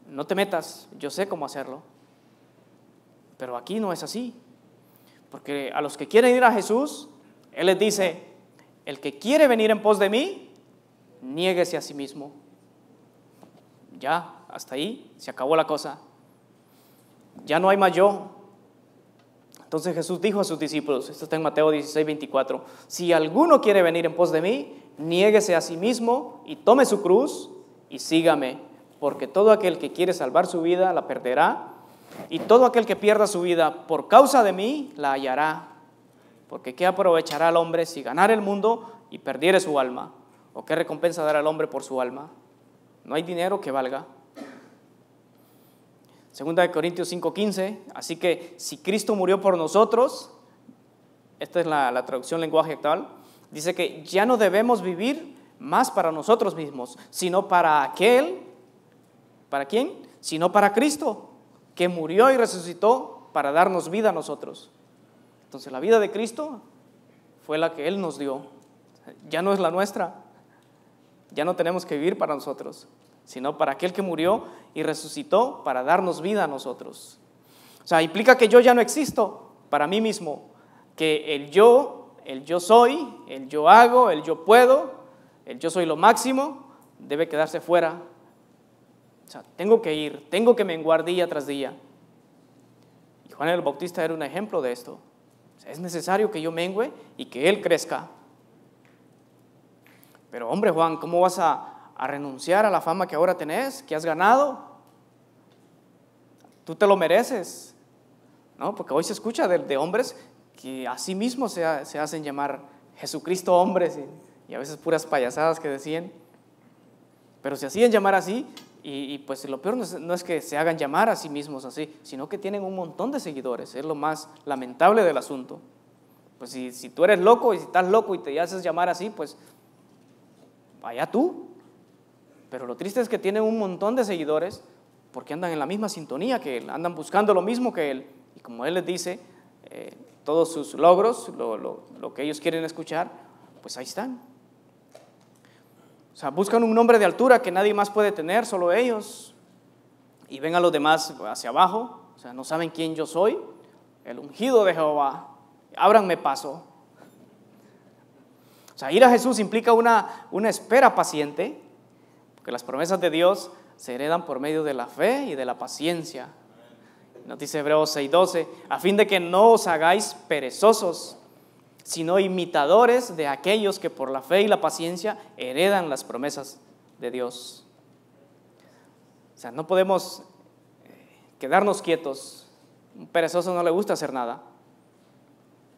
No te metas, yo sé cómo hacerlo. Pero aquí no es así. Porque a los que quieren ir a Jesús, Él les dice: el que quiere venir en pos de mí, niéguese a sí mismo. Ya, hasta ahí se acabó la cosa. Ya no hay más yo. Entonces Jesús dijo a sus discípulos, esto está en Mateo 16, 24, si alguno quiere venir en pos de mí, niéguese a sí mismo y tome su cruz y sígame, porque todo aquel que quiere salvar su vida la perderá, y todo aquel que pierda su vida por causa de mí la hallará. Porque ¿qué aprovechará al hombre si ganara el mundo y perdiere su alma? ¿O qué recompensa dará al hombre por su alma? No hay dinero que valga. Segunda de Corintios 5:15, así que si Cristo murió por nosotros, esta es la traducción lenguaje actual, dice que ya no debemos vivir más para nosotros mismos, sino para aquel, ¿para quién? Sino para Cristo, que murió y resucitó para darnos vida a nosotros. Entonces la vida de Cristo fue la que Él nos dio, ya no es la nuestra, ya no tenemos que vivir para nosotros, sino para aquel que murió y resucitó para darnos vida a nosotros. O sea, implica que yo ya no existo para mí mismo, que el yo soy, el yo hago, el yo puedo, el yo soy lo máximo, debe quedarse fuera. O sea, tengo que ir, tengo que menguar día tras día. Y Juan el Bautista era un ejemplo de esto. O sea, es necesario que yo mengüe y que Él crezca. Pero hombre, Juan, ¿cómo vas a renunciar a la fama que ahora tenés, que has ganado? Tú te lo mereces, ¿no? Porque hoy se escucha de hombres que a sí mismos se hacen llamar Jesucristo hombres y a veces puras payasadas que decían. Pero se hacían llamar así y pues lo peor no es que se hagan llamar a sí mismos así, sino que tienen un montón de seguidores. Es lo más lamentable del asunto. Pues si tú eres loco y si estás loco y te haces llamar así, pues vaya tú. Pero lo triste es que tienen un montón de seguidores porque andan en la misma sintonía que Él, andan buscando lo mismo que Él. Y como Él les dice, todos sus logros, lo que ellos quieren escuchar, pues ahí están. O sea, buscan un nombre de altura que nadie más puede tener, solo ellos. Y ven a los demás hacia abajo, o sea, no saben quién yo soy, el ungido de Jehová, ábranme paso. O sea, ir a Jesús implica una espera paciente, porque las promesas de Dios se heredan por medio de la fe y de la paciencia. Nos dice Hebreos 6:12, a fin de que no os hagáis perezosos, sino imitadores de aquellos que por la fe y la paciencia heredan las promesas de Dios. O sea, no podemos quedarnos quietos. Un perezoso no le gusta hacer nada.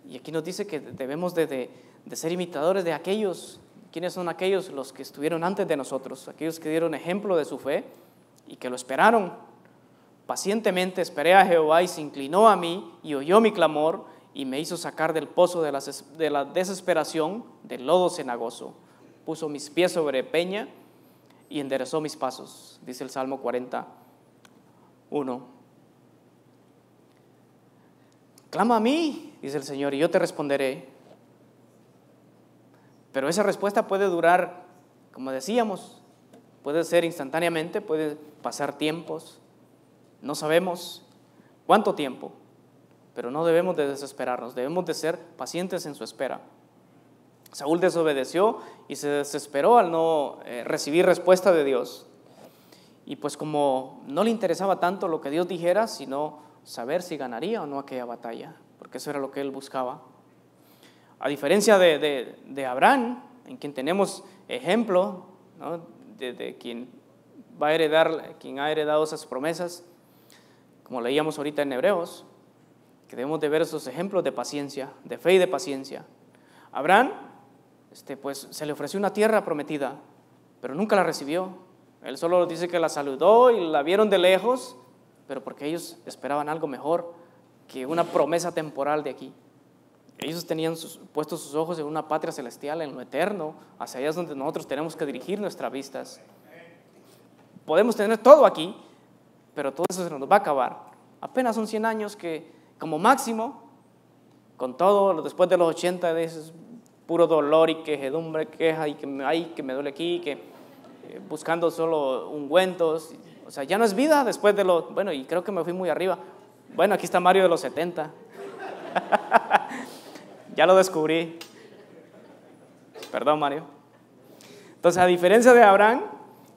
Y aquí nos dice que debemos de ser imitadores de aquellos. ¿Quiénes son aquellos? Los que estuvieron antes de nosotros, aquellos que dieron ejemplo de su fe y que lo esperaron. Pacientemente esperé a Jehová y se inclinó a mí y oyó mi clamor y me hizo sacar del pozo de la desesperación, del lodo cenagoso. Puso mis pies sobre peña y enderezó mis pasos, dice el Salmo 41. Clama a mí, dice el Señor, y yo te responderé. Pero esa respuesta puede durar, como decíamos, puede ser instantáneamente, puede pasar tiempos. No sabemos cuánto tiempo, pero no debemos de desesperarnos, debemos de ser pacientes en su espera. Saúl desobedeció y se desesperó al no recibir respuesta de Dios. Y pues como no le interesaba tanto lo que Dios dijera, sino saber si ganaría o no aquella batalla, porque eso era lo que él buscaba. A diferencia de Abraham, en quien tenemos ejemplo, ¿no? de quien va a heredar, quien ha heredado esas promesas, como leíamos ahorita en Hebreos, que debemos de ver esos ejemplos de paciencia, de fe y de paciencia. Abraham pues se le ofreció una tierra prometida, pero nunca la recibió. Él solo dice que la saludó y la vieron de lejos, pero porque ellos esperaban algo mejor que una promesa temporal de aquí. Ellos tenían puestos sus ojos en una patria celestial, en lo eterno. Hacia allá es donde nosotros tenemos que dirigir nuestras vistas. Podemos tener todo aquí, pero todo eso se nos va a acabar. Apenas son 100 años que, como máximo, con todo, después de los 80, de ese puro dolor y quejedumbre, queja y que me duele aquí, buscando solo ungüentos. O sea, ya no es vida después de bueno, y creo que me fui muy arriba. Bueno, aquí está Mario de los 70. Ya lo descubrí. Perdón, Mario. Entonces, a diferencia de Abraham,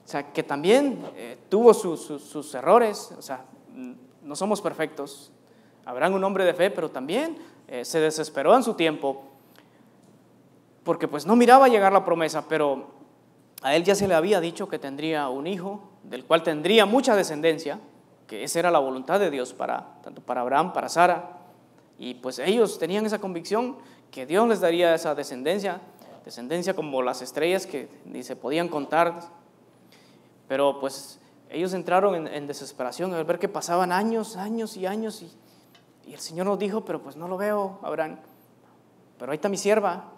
o sea, que también tuvo sus errores, o sea, no somos perfectos. Abraham, un hombre de fe, pero también se desesperó en su tiempo, porque pues no miraba llegar la promesa, pero a él ya se le había dicho que tendría un hijo, del cual tendría mucha descendencia, que esa era la voluntad de Dios tanto para Abraham, para Sara. Y pues ellos tenían esa convicción que Dios les daría esa descendencia como las estrellas que ni se podían contar. Pero pues ellos entraron en desesperación al ver que pasaban años y el Señor nos dijo, pero pues no lo veo, Abraham. Pero ahí está mi sierva,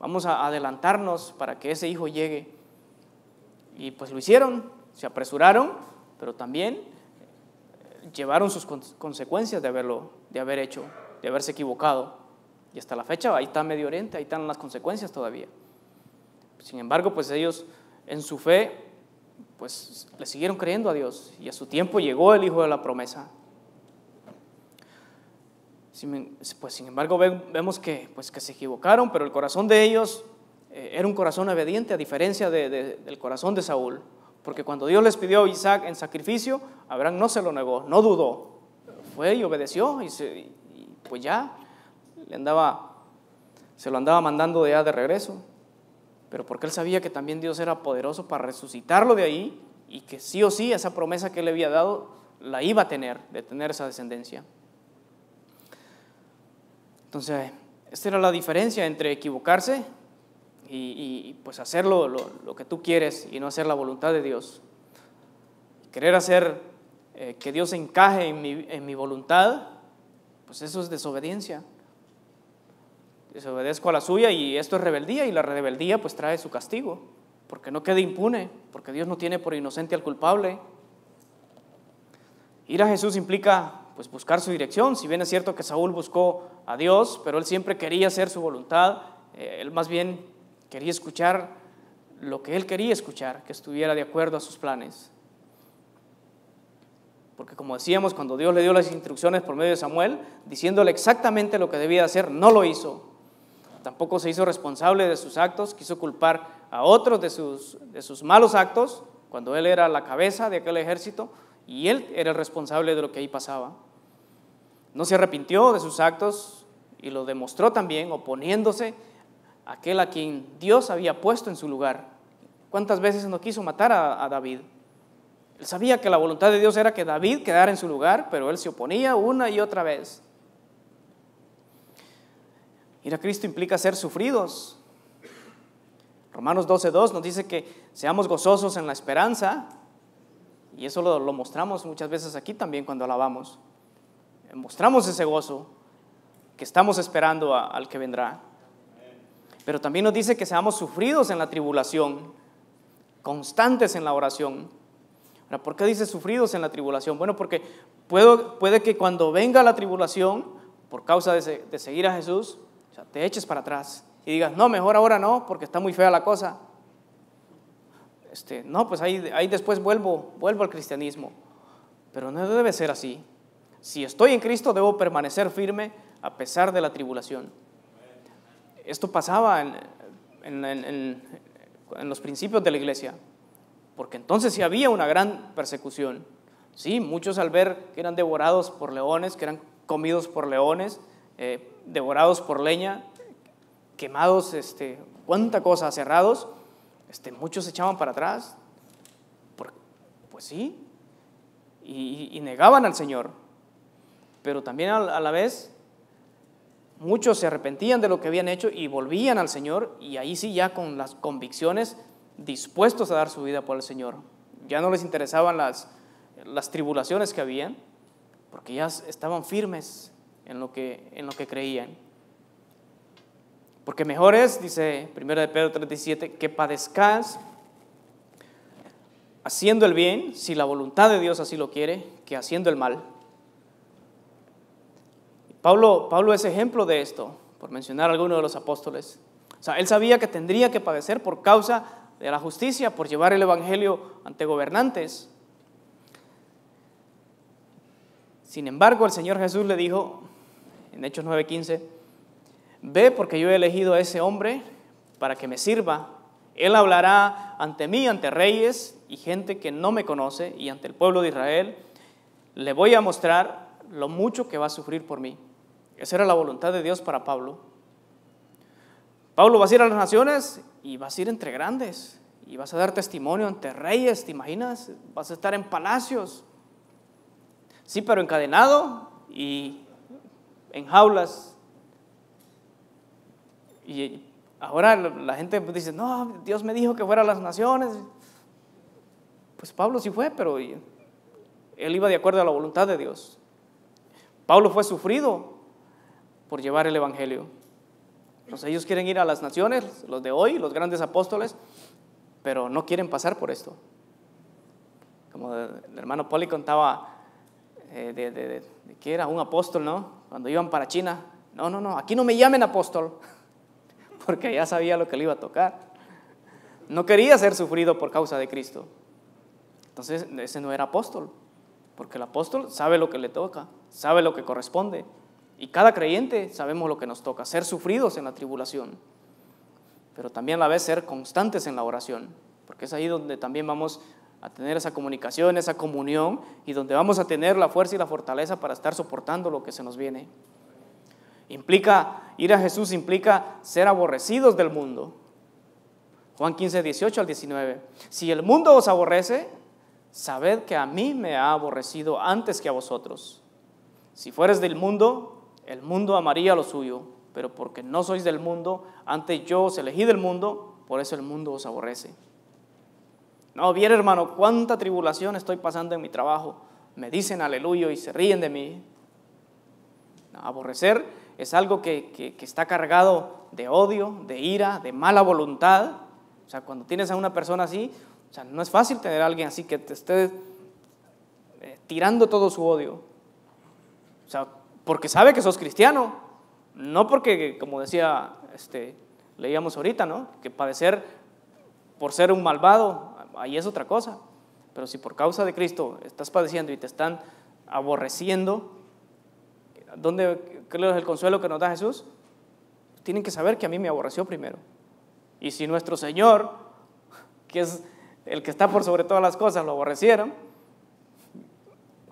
vamos a adelantarnos para que ese hijo llegue. Y pues lo hicieron, se apresuraron, pero también llevaron sus consecuencias de haber hecho, de haberse equivocado. Y hasta la fecha, ahí está Medio Oriente, ahí están las consecuencias todavía. Sin embargo, pues ellos en su fe, pues le siguieron creyendo a Dios, y a su tiempo llegó el hijo de la promesa. Pues sin embargo vemos que se equivocaron, pero el corazón de ellos era un corazón obediente, a diferencia del corazón de Saúl. Porque cuando Dios les pidió a Isaac en sacrificio, Abraham no se lo negó, no dudó. Fue y obedeció y pues ya se lo andaba mandando de regreso. Pero porque él sabía que también Dios era poderoso para resucitarlo de ahí y que sí o sí esa promesa que él le había dado la iba a tener, de tener esa descendencia. Entonces, esta era la diferencia entre equivocarse y pues hacer lo que tú quieres y no hacer la voluntad de Dios. Querer hacer que Dios encaje en mi voluntad, pues eso es desobediencia. Desobedezco a la suya y esto es rebeldía, y la rebeldía pues trae su castigo, porque no quede impune, porque Dios no tiene por inocente al culpable. Ir a Jesús implica pues buscar su dirección. Si bien es cierto que Saúl buscó a Dios, pero él siempre quería hacer su voluntad, él más bien quería escuchar lo que él quería escuchar, que estuviera de acuerdo a sus planes. Porque como decíamos, cuando Dios le dio las instrucciones por medio de Samuel, diciéndole exactamente lo que debía hacer, no lo hizo. Tampoco se hizo responsable de sus actos, quiso culpar a otros de sus malos actos, cuando él era la cabeza de aquel ejército y él era el responsable de lo que ahí pasaba. No se arrepintió de sus actos y lo demostró también oponiéndose a aquel a quien Dios había puesto en su lugar. ¿Cuántas veces no quiso matar a David? Él sabía que la voluntad de Dios era que David quedara en su lugar, pero él se oponía una y otra vez. Ir a Cristo implica ser sufridos. Romanos 12:2 nos dice que seamos gozosos en la esperanza, y eso lo mostramos muchas veces aquí también cuando alabamos. Mostramos ese gozo que estamos esperando al que vendrá. Pero también nos dice que seamos sufridos en la tribulación, constantes en la oración. Ahora, ¿por qué dice sufridos en la tribulación? Bueno, porque puede que cuando venga la tribulación, por causa de seguir a Jesús, o sea, te eches para atrás y digas, no, mejor ahora no, porque está muy fea la cosa. No, pues ahí después vuelvo al cristianismo. Pero no debe ser así. Si estoy en Cristo, debo permanecer firme a pesar de la tribulación. Esto pasaba en los principios de la iglesia, porque entonces sí había una gran persecución. Sí, muchos al ver que eran devorados por leones, que eran comidos por leones, devorados por leña, quemados, cuánta cosa, aserrados, muchos se echaban para atrás, pues sí, y negaban al Señor. Pero también a la vez, muchos se arrepentían de lo que habían hecho y volvían al Señor, y ahí sí ya con las convicciones dispuestos a dar su vida por el Señor. Ya no les interesaban las tribulaciones que habían, porque ya estaban firmes en lo que creían. Porque mejor es, dice 1 de Pedro 3:17, que padezcas haciendo el bien, si la voluntad de Dios así lo quiere, que haciendo el mal. Pablo es ejemplo de esto, por mencionar a alguno de los apóstoles. O sea, él sabía que tendría que padecer por causa de la justicia, por llevar el evangelio ante gobernantes. Sin embargo, el Señor Jesús le dijo en Hechos 9:15, ve, porque yo he elegido a ese hombre para que me sirva. Él hablará ante mí, ante reyes y gente que no me conoce, y ante el pueblo de Israel. Le voy a mostrar lo mucho que va a sufrir por mí. Esa era la voluntad de Dios para Pablo. Pablo, vas a ir a las naciones y vas a ir entre grandes y vas a dar testimonio ante reyes, ¿te imaginas? Vas a estar en palacios. Sí, pero encadenado y en jaulas. Y ahora la gente dice, no, Dios me dijo que fuera a las naciones. Pues Pablo sí fue, pero él iba de acuerdo a la voluntad de Dios. Pablo fue sufrido por llevar el evangelio. Entonces ellos quieren ir a las naciones, los de hoy, los grandes apóstoles, pero no quieren pasar por esto. Como el hermano Poli contaba de que era un apóstol, ¿no? Cuando iban para China, no, aquí no me llamen apóstol, porque ya sabía lo que le iba a tocar. No quería ser sufrido por causa de Cristo. Entonces ese no era apóstol, porque el apóstol sabe lo que le toca, sabe lo que corresponde. Y cada creyente sabemos lo que nos toca, ser sufridos en la tribulación, pero también a la vez ser constantes en la oración, porque es ahí donde también vamos a tener esa comunicación, esa comunión, y donde vamos a tener la fuerza y la fortaleza para estar soportando lo que se nos viene. Ir a Jesús implica ser aborrecidos del mundo. Juan 15:18-19. Si el mundo os aborrece, sabed que a mí me ha aborrecido antes que a vosotros. Si fueres del mundo, el mundo amaría lo suyo, pero porque no sois del mundo, antes yo os elegí del mundo, por eso el mundo os aborrece. No, bien hermano, cuánta tribulación estoy pasando en mi trabajo. Me dicen aleluya y se ríen de mí. No, aborrecer es algo que está cargado de odio, de ira, de mala voluntad. O sea, cuando tienes a una persona así, o sea, no es fácil tener a alguien así que te esté tirando todo su odio. O sea, porque sabe que sos cristiano, no porque, como decía, leíamos ahorita, ¿no? Que padecer por ser un malvado, ahí es otra cosa. Pero si por causa de Cristo estás padeciendo y te están aborreciendo, ¿qué es el consuelo que nos da Jesús? Tienen que saber que a mí me aborreció primero. Y si nuestro Señor, que es el que está por sobre todas las cosas, lo aborrecieron,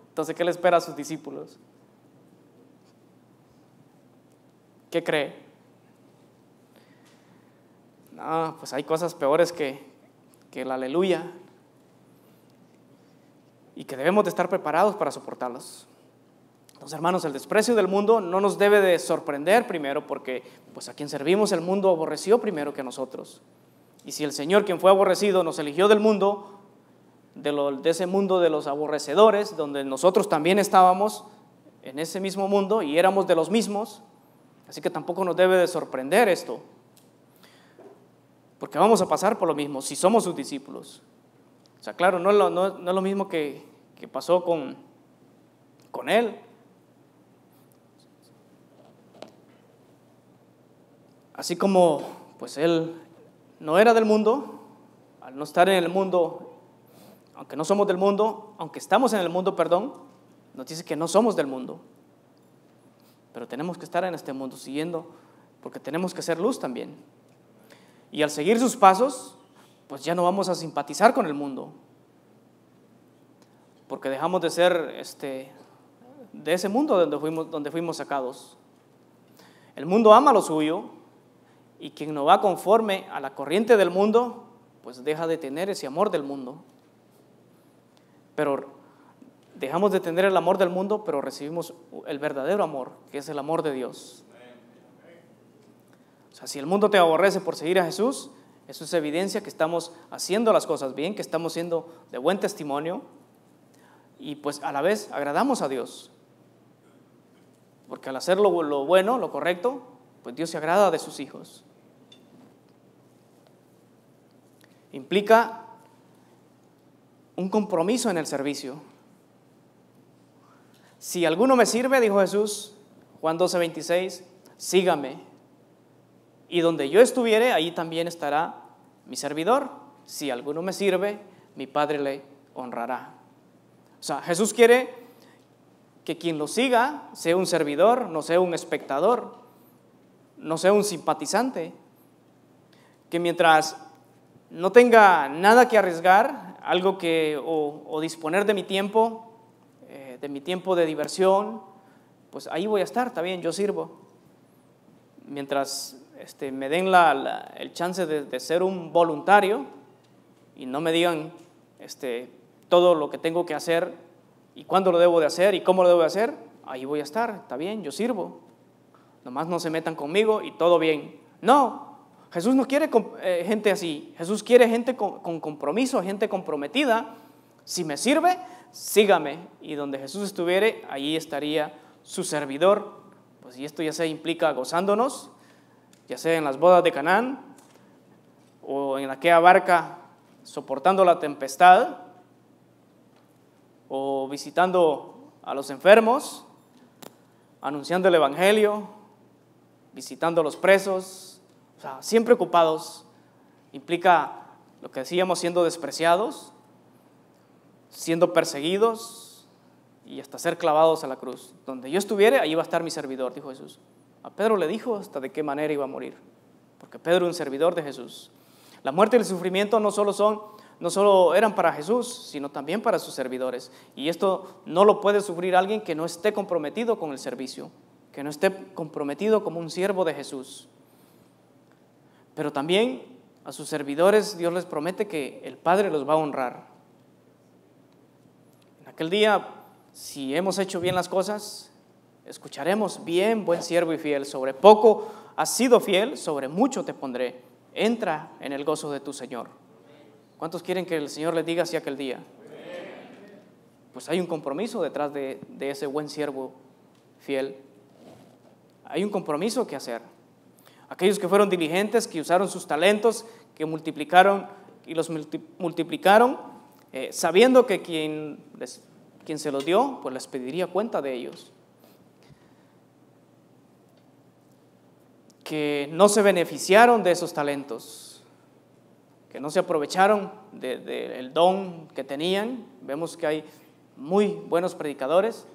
entonces ¿qué le espera a sus discípulos? ¿Qué cree? No, pues hay cosas peores que el aleluya, y que debemos de estar preparados para soportarlos. Entonces, hermanos, el desprecio del mundo no nos debe de sorprender primero, porque pues a quien servimos el mundo aborreció primero que nosotros. Y si el Señor, quien fue aborrecido, nos eligió del mundo, de ese mundo de los aborrecedores, donde nosotros también estábamos en ese mismo mundo y éramos de los mismos, así que tampoco nos debe de sorprender esto, porque vamos a pasar por lo mismo si somos sus discípulos. O sea, claro, no es lo mismo que pasó con él. Así como pues él no era del mundo, al no estar en el mundo, aunque no somos del mundo, aunque estamos en el mundo, nos dice que no somos del mundo. Pero tenemos que estar en este mundo siguiendo, porque tenemos que ser luz también. Y al seguir sus pasos, pues ya no vamos a simpatizar con el mundo, porque dejamos de ser de ese mundo donde fuimos sacados. El mundo ama lo suyo, y quien no va conforme a la corriente del mundo, pues deja de tener ese amor del mundo. Pero dejamos de tener el amor del mundo, pero recibimos el verdadero amor, que es el amor de Dios. O sea, si el mundo te aborrece por seguir a Jesús, eso es evidencia que estamos haciendo las cosas bien, que estamos siendo de buen testimonio y pues a la vez agradamos a Dios. Porque al hacer lo bueno, lo correcto, pues Dios se agrada de sus hijos. Implica un compromiso en el servicio. Si alguno me sirve, dijo Jesús, Juan 12:26, sígame. Y donde yo estuviere, ahí también estará mi servidor. Si alguno me sirve, mi Padre le honrará. O sea, Jesús quiere que quien lo siga sea un servidor, no sea un espectador, no sea un simpatizante. Que mientras no tenga nada que arriesgar, algo que o disponer de mi tiempo de diversión, pues ahí voy a estar, está bien, yo sirvo. Mientras me den el chance de ser un voluntario y no me digan todo lo que tengo que hacer y cuándo lo debo de hacer y cómo lo debo de hacer, ahí voy a estar, está bien, yo sirvo. Nomás no se metan conmigo y todo bien. No, Jesús no quiere gente así. Jesús quiere gente con compromiso, gente comprometida. Si me sirve, sígame. Y donde Jesús estuviere, ahí estaría su servidor. Pues y esto ya se implica gozándonos, ya sea en las bodas de Canaán o en aquella barca soportando la tempestad o visitando a los enfermos, anunciando el evangelio, visitando a los presos, o sea, siempre ocupados. Implica lo que decíamos, siendo despreciados, siendo perseguidos y hasta ser clavados a la cruz. Donde yo estuviere, ahí va a estar mi servidor, dijo Jesús. A Pedro le dijo hasta de qué manera iba a morir, porque Pedro era un servidor de Jesús. La muerte y el sufrimiento no solo eran para Jesús, sino también para sus servidores. Y esto no lo puede sufrir alguien que no esté comprometido con el servicio, que no esté comprometido como un siervo de Jesús. Pero también a sus servidores Dios les promete que el Padre los va a honrar. En aquel día, si hemos hecho bien las cosas, escucharemos: bien, buen siervo y fiel, sobre poco has sido fiel, sobre mucho te pondré, entra en el gozo de tu Señor. ¿Cuántos quieren que el Señor les diga así aquel día? Pues hay un compromiso detrás de ese buen siervo fiel. Hay un compromiso que hacer. Aquellos que fueron diligentes, que usaron sus talentos, que multiplicaron y los multiplicaron, sabiendo que quien se los dio, pues les pediría cuenta de ellos. Que no se beneficiaron de esos talentos, que no se aprovecharon del don que tenían. Vemos que hay muy buenos predicadores,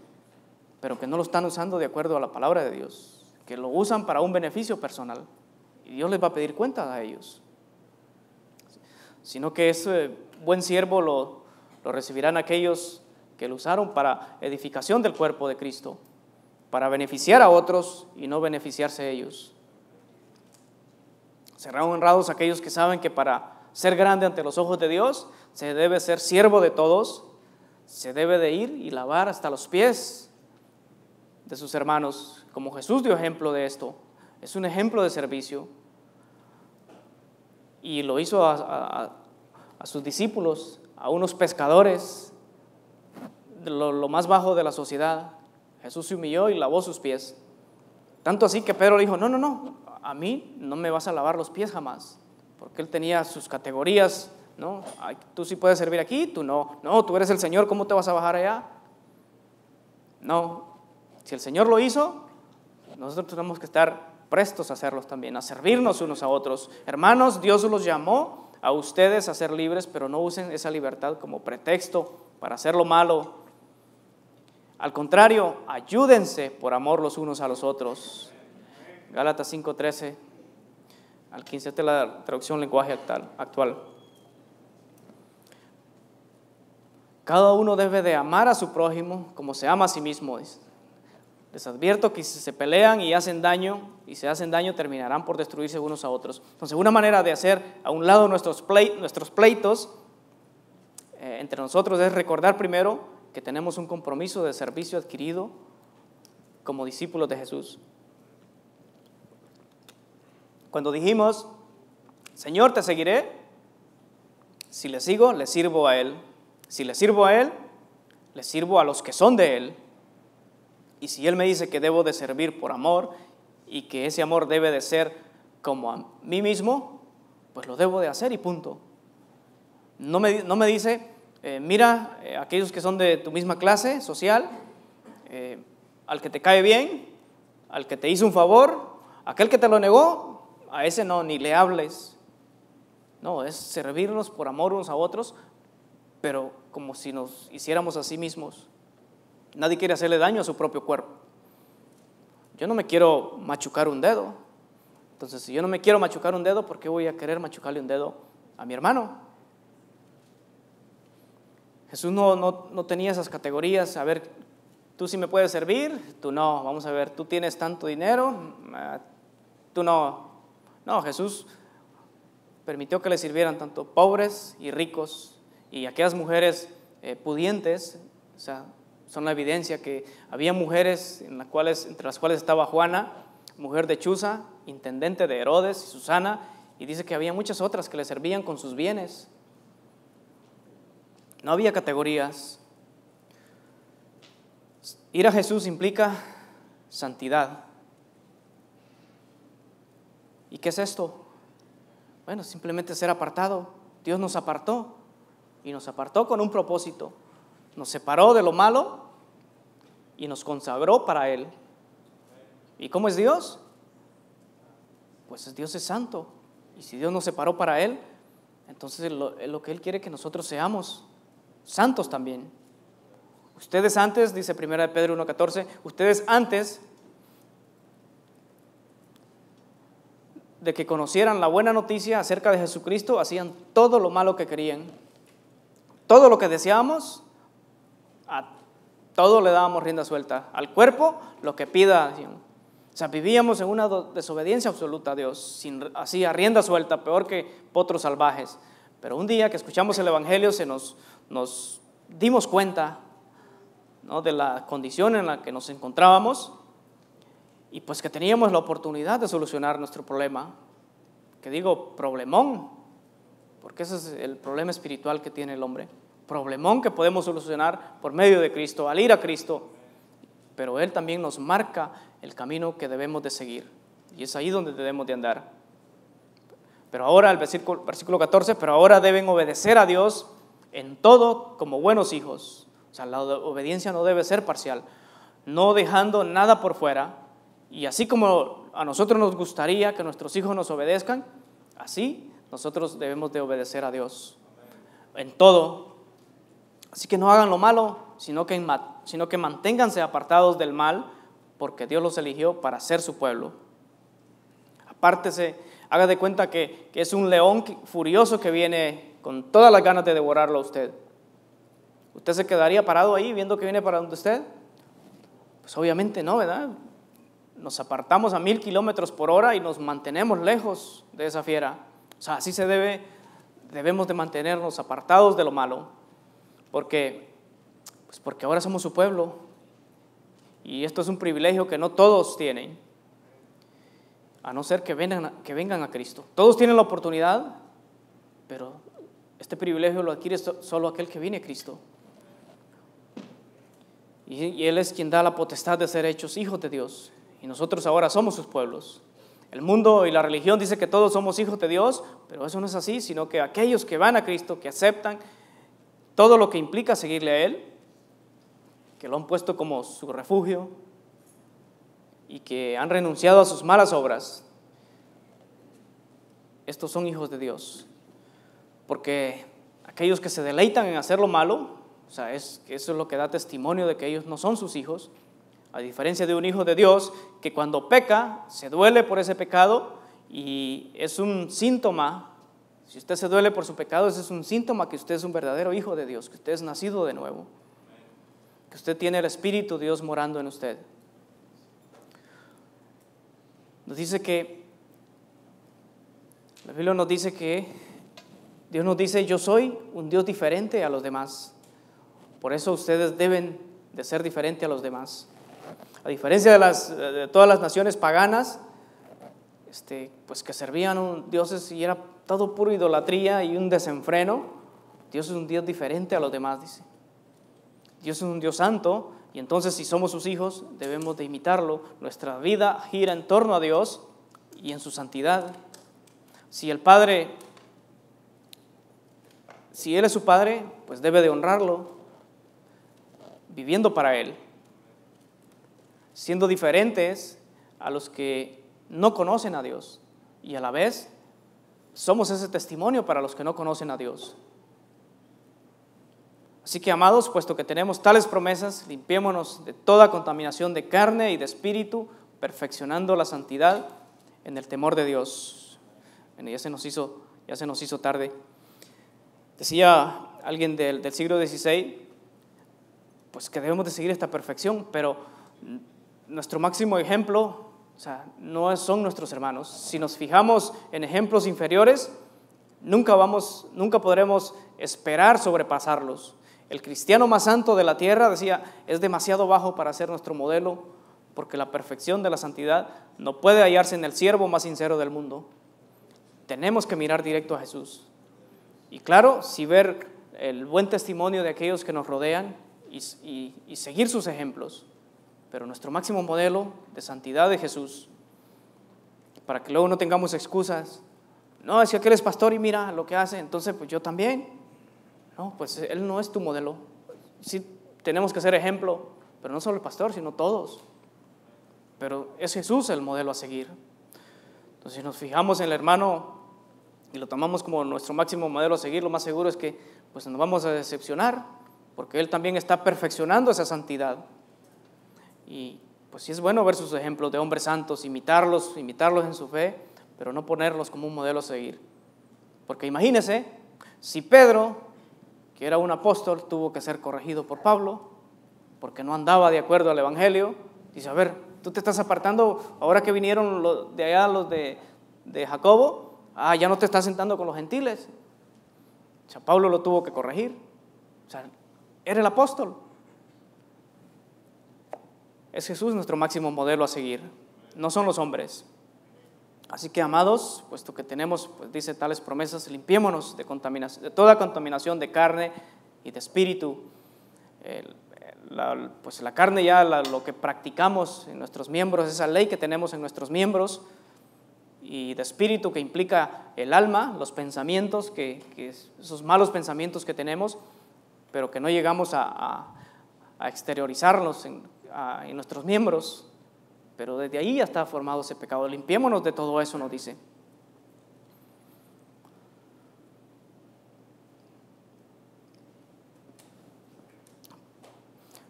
pero que no lo están usando de acuerdo a la palabra de Dios, que lo usan para un beneficio personal, y Dios les va a pedir cuenta a ellos. Sino que ese buen siervo lo recibirán aquellos que lo usaron para edificación del cuerpo de Cristo, para beneficiar a otros y no beneficiarse ellos. Serán honrados aquellos que saben que para ser grande ante los ojos de Dios se debe ser siervo de todos, se debe de ir y lavar hasta los pies de sus hermanos, como Jesús dio ejemplo de esto. Es un ejemplo de servicio y lo hizo a sus discípulos, a unos pescadores de lo más bajo de la sociedad. Jesús se humilló y lavó sus pies, tanto así que Pedro dijo: no, a mí no me vas a lavar los pies jamás, porque él tenía sus categorías, ¿no? Tú sí puedes servir aquí, tú no, tú eres el Señor, ¿cómo te vas a bajar allá? No, si el Señor lo hizo, nosotros tenemos que estar prestos a hacerlos también, a servirnos unos a otros. Hermanos, Dios los llamó a ustedes a ser libres, pero no usen esa libertad como pretexto para hacer lo malo. Al contrario, ayúdense por amor los unos a los otros. Gálatas 5:13 al 15, esta es la traducción lenguaje actual. Cada uno debe de amar a su prójimo como se ama a sí mismo. Les advierto que si se pelean y hacen daño, y se hacen daño, terminarán por destruirse unos a otros. Entonces, una manera de hacer a un lado nuestros pleitos entre nosotros es recordar primero que tenemos un compromiso de servicio adquirido como discípulos de Jesús. Cuando dijimos, Señor, te seguiré, si le sigo, le sirvo a Él. Si le sirvo a Él, le sirvo a los que son de Él. Y si Él me dice que debo de servir por amor y que ese amor debe de ser como a mí mismo, pues lo debo de hacer y punto. No me dice, mira, aquellos que son de tu misma clase social, al que te cae bien, al que te hizo un favor, aquel que te lo negó, a ese no, ni le hables. No, es servirnos por amor unos a otros, pero como si nos hiciéramos a sí mismos. Nadie quiere hacerle daño a su propio cuerpo. Yo no me quiero machucar un dedo. Entonces, si yo no me quiero machucar un dedo, ¿por qué voy a querer machucarle un dedo a mi hermano? Jesús no tenía esas categorías. A ver, tú sí me puedes servir, tú no. Vamos a ver, tú tienes tanto dinero, tú no. No, Jesús permitió que le sirvieran tanto pobres y ricos, y aquellas mujeres pudientes. O sea, son la evidencia que había mujeres entre las cuales estaba Juana, mujer de Chuza, intendente de Herodes, y Susana, y dice que había muchas otras que le servían con sus bienes. No había categorías. Ir a Jesús implica santidad. ¿Y qué es esto? Bueno, simplemente ser apartado. Dios nos apartó, y nos apartó con un propósito. Nos separó de lo malo y nos consagró para Él. ¿Y cómo es Dios? Pues Dios es santo. Y si Dios nos separó para Él, entonces lo que Él quiere que nosotros seamos santos también. Ustedes antes, dice 1 Pedro 1:14, ustedes antes de que conocieran la buena noticia acerca de Jesucristo, hacían todo lo malo que querían. Todo lo que deseábamos, a todo le dábamos rienda suelta. Al cuerpo, lo que pida. O sea, vivíamos en una desobediencia absoluta a Dios, así a rienda suelta, peor que potros salvajes. Pero un día que escuchamos el Evangelio, nos dimos cuenta, ¿no?, de la condición en la que nos encontrábamos, y pues que teníamos la oportunidad de solucionar nuestro problema. Que digo problemón, porque ese es el problema espiritual que tiene el hombre. Problemón que podemos solucionar por medio de Cristo, al ir a Cristo. Pero Él también nos marca el camino que debemos de seguir, y es ahí donde debemos de andar. Pero ahora, el versículo 14, pero ahora deben obedecer a Dios en todo como buenos hijos. O sea, la obediencia no debe ser parcial, no dejando nada por fuera. Y así como a nosotros nos gustaría que nuestros hijos nos obedezcan, así nosotros debemos de obedecer a Dios en todo. Así que no hagan lo malo, sino que manténganse apartados del mal, porque Dios los eligió para ser su pueblo. Apártese, haga de cuenta que es un león furioso que viene con todas las ganas de devorarlo a usted. ¿Usted se quedaría parado ahí viendo que viene para donde usted? Pues obviamente no, ¿verdad? Nos apartamos a 1000 kilómetros por hora y nos mantenemos lejos de esa fiera. O sea, así debemos de mantenernos apartados de lo malo, porque ahora somos su pueblo, y esto es un privilegio que no todos tienen, a no ser que vengan a Cristo. Todos tienen la oportunidad, pero este privilegio lo adquiere solo aquel que viene a Cristo. Y Él es quien da la potestad de ser hechos hijos de Dios. Y nosotros ahora somos sus pueblos. El mundo y la religión dice que todos somos hijos de Dios, pero eso no es así, sino que aquellos que van a Cristo, que aceptan todo lo que implica seguirle a Él, que lo han puesto como su refugio y que han renunciado a sus malas obras, estos son hijos de Dios. Porque aquellos que se deleitan en hacer lo malo, o sea, eso es lo que da testimonio de que ellos no son sus hijos. A diferencia de un hijo de Dios que cuando peca se duele por ese pecado, y es un síntoma. Si usted se duele por su pecado, ese es un síntoma que usted es un verdadero hijo de Dios, que usted es nacido de nuevo, que usted tiene el Espíritu de Dios morando en usted. Nos dice que la Biblia nos dice que Dios nos dice: yo soy un Dios diferente a los demás. Por eso ustedes deben de ser diferentes a los demás. A diferencia de todas las naciones paganas, pues que servían dioses y era todo puro idolatría y un desenfreno. Dios es un Dios diferente a los demás, dice. Dios es un Dios santo y entonces si somos sus hijos debemos de imitarlo. Nuestra vida gira en torno a Dios y en su santidad. Si Él es su Padre, pues debe de honrarlo, viviendo para Él, siendo diferentes a los que no conocen a Dios y a la vez somos ese testimonio para los que no conocen a Dios. Así que, amados, puesto que tenemos tales promesas, limpiémonos de toda contaminación de carne y de espíritu, perfeccionando la santidad en el temor de Dios. Bueno, ya se nos hizo tarde. Decía alguien del siglo XVI, pues que debemos de seguir esta perfección, pero nuestro máximo ejemplo, no son nuestros hermanos. Si nos fijamos en ejemplos inferiores, nunca podremos esperar sobrepasarlos. El cristiano más santo de la tierra, decía, es demasiado bajo para ser nuestro modelo, porque la perfección de la santidad no puede hallarse en el siervo más sincero del mundo. Tenemos que mirar directo a Jesús. Y claro, si ver el buen testimonio de aquellos que nos rodean y seguir sus ejemplos. Pero nuestro máximo modelo de santidad de Jesús, para que luego no tengamos excusas. No, es que aquel es pastor y mira lo que hace, entonces pues yo también. No, pues él no es tu modelo. Sí tenemos que ser ejemplo, pero no solo el pastor, sino todos. Pero es Jesús el modelo a seguir. Entonces, si nos fijamos en el hermano y lo tomamos como nuestro máximo modelo a seguir, lo más seguro es que pues nos vamos a decepcionar, porque él también está perfeccionando esa santidad. Y pues sí es bueno ver sus ejemplos de hombres santos, imitarlos en su fe, pero no ponerlos como un modelo a seguir. Porque imagínese, si Pedro, que era un apóstol, tuvo que ser corregido por Pablo, porque no andaba de acuerdo al evangelio, dice, a ver, tú te estás apartando, ahora que vinieron los de Jacobo, ya no te estás sentando con los gentiles. O sea, Pablo lo tuvo que corregir. O sea, era el apóstol. Es Jesús nuestro máximo modelo a seguir, no son los hombres. Así que, amados, puesto que tenemos, pues dice, tales promesas, limpiémonos de toda contaminación de carne y de espíritu. Pues la carne ya, lo que practicamos en nuestros miembros, esa ley que tenemos en nuestros miembros, y de espíritu, que implica el alma, los pensamientos, esos malos pensamientos que tenemos, pero que no llegamos a exteriorizarlos en nuestros miembros. Pero desde ahí ya está formado ese pecado. Limpiémonos de todo eso, nos dice.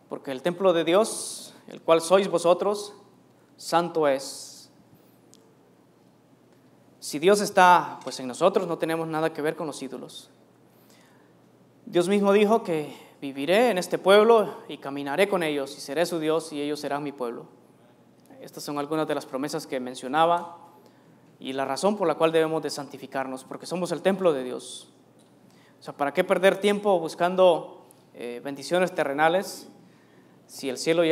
Porque el templo de Dios, el cual sois vosotros, santo es. Si Dios está pues en nosotros, no tenemos nada que ver con los ídolos. Dios mismo dijo que viviré en este pueblo y caminaré con ellos y seré su Dios y ellos serán mi pueblo. Estas son algunas de las promesas que mencionaba y la razón por la cual debemos de santificarnos, porque somos el templo de Dios. O sea, ¿para qué perder tiempo buscando bendiciones terrenales si en el cielo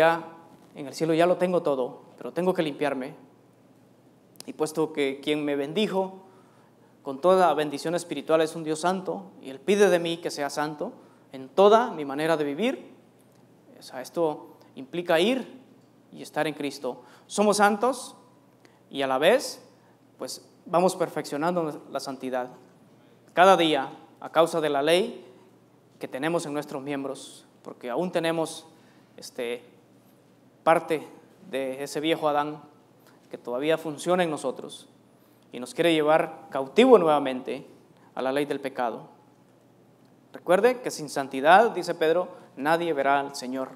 ya lo tengo todo, pero tengo que limpiarme? Y puesto que quien me bendijo con toda bendición espiritual es un Dios santo y Él pide de mí que sea santo en toda mi manera de vivir, o sea, esto implica ir y estar en Cristo. Somos santos y a la vez pues vamos perfeccionando la santidad cada día a causa de la ley que tenemos en nuestros miembros, porque aún tenemos parte de ese viejo Adán que todavía funciona en nosotros y nos quiere llevar cautivo nuevamente a la ley del pecado. Recuerde que sin santidad, dice Pedro, nadie verá al Señor.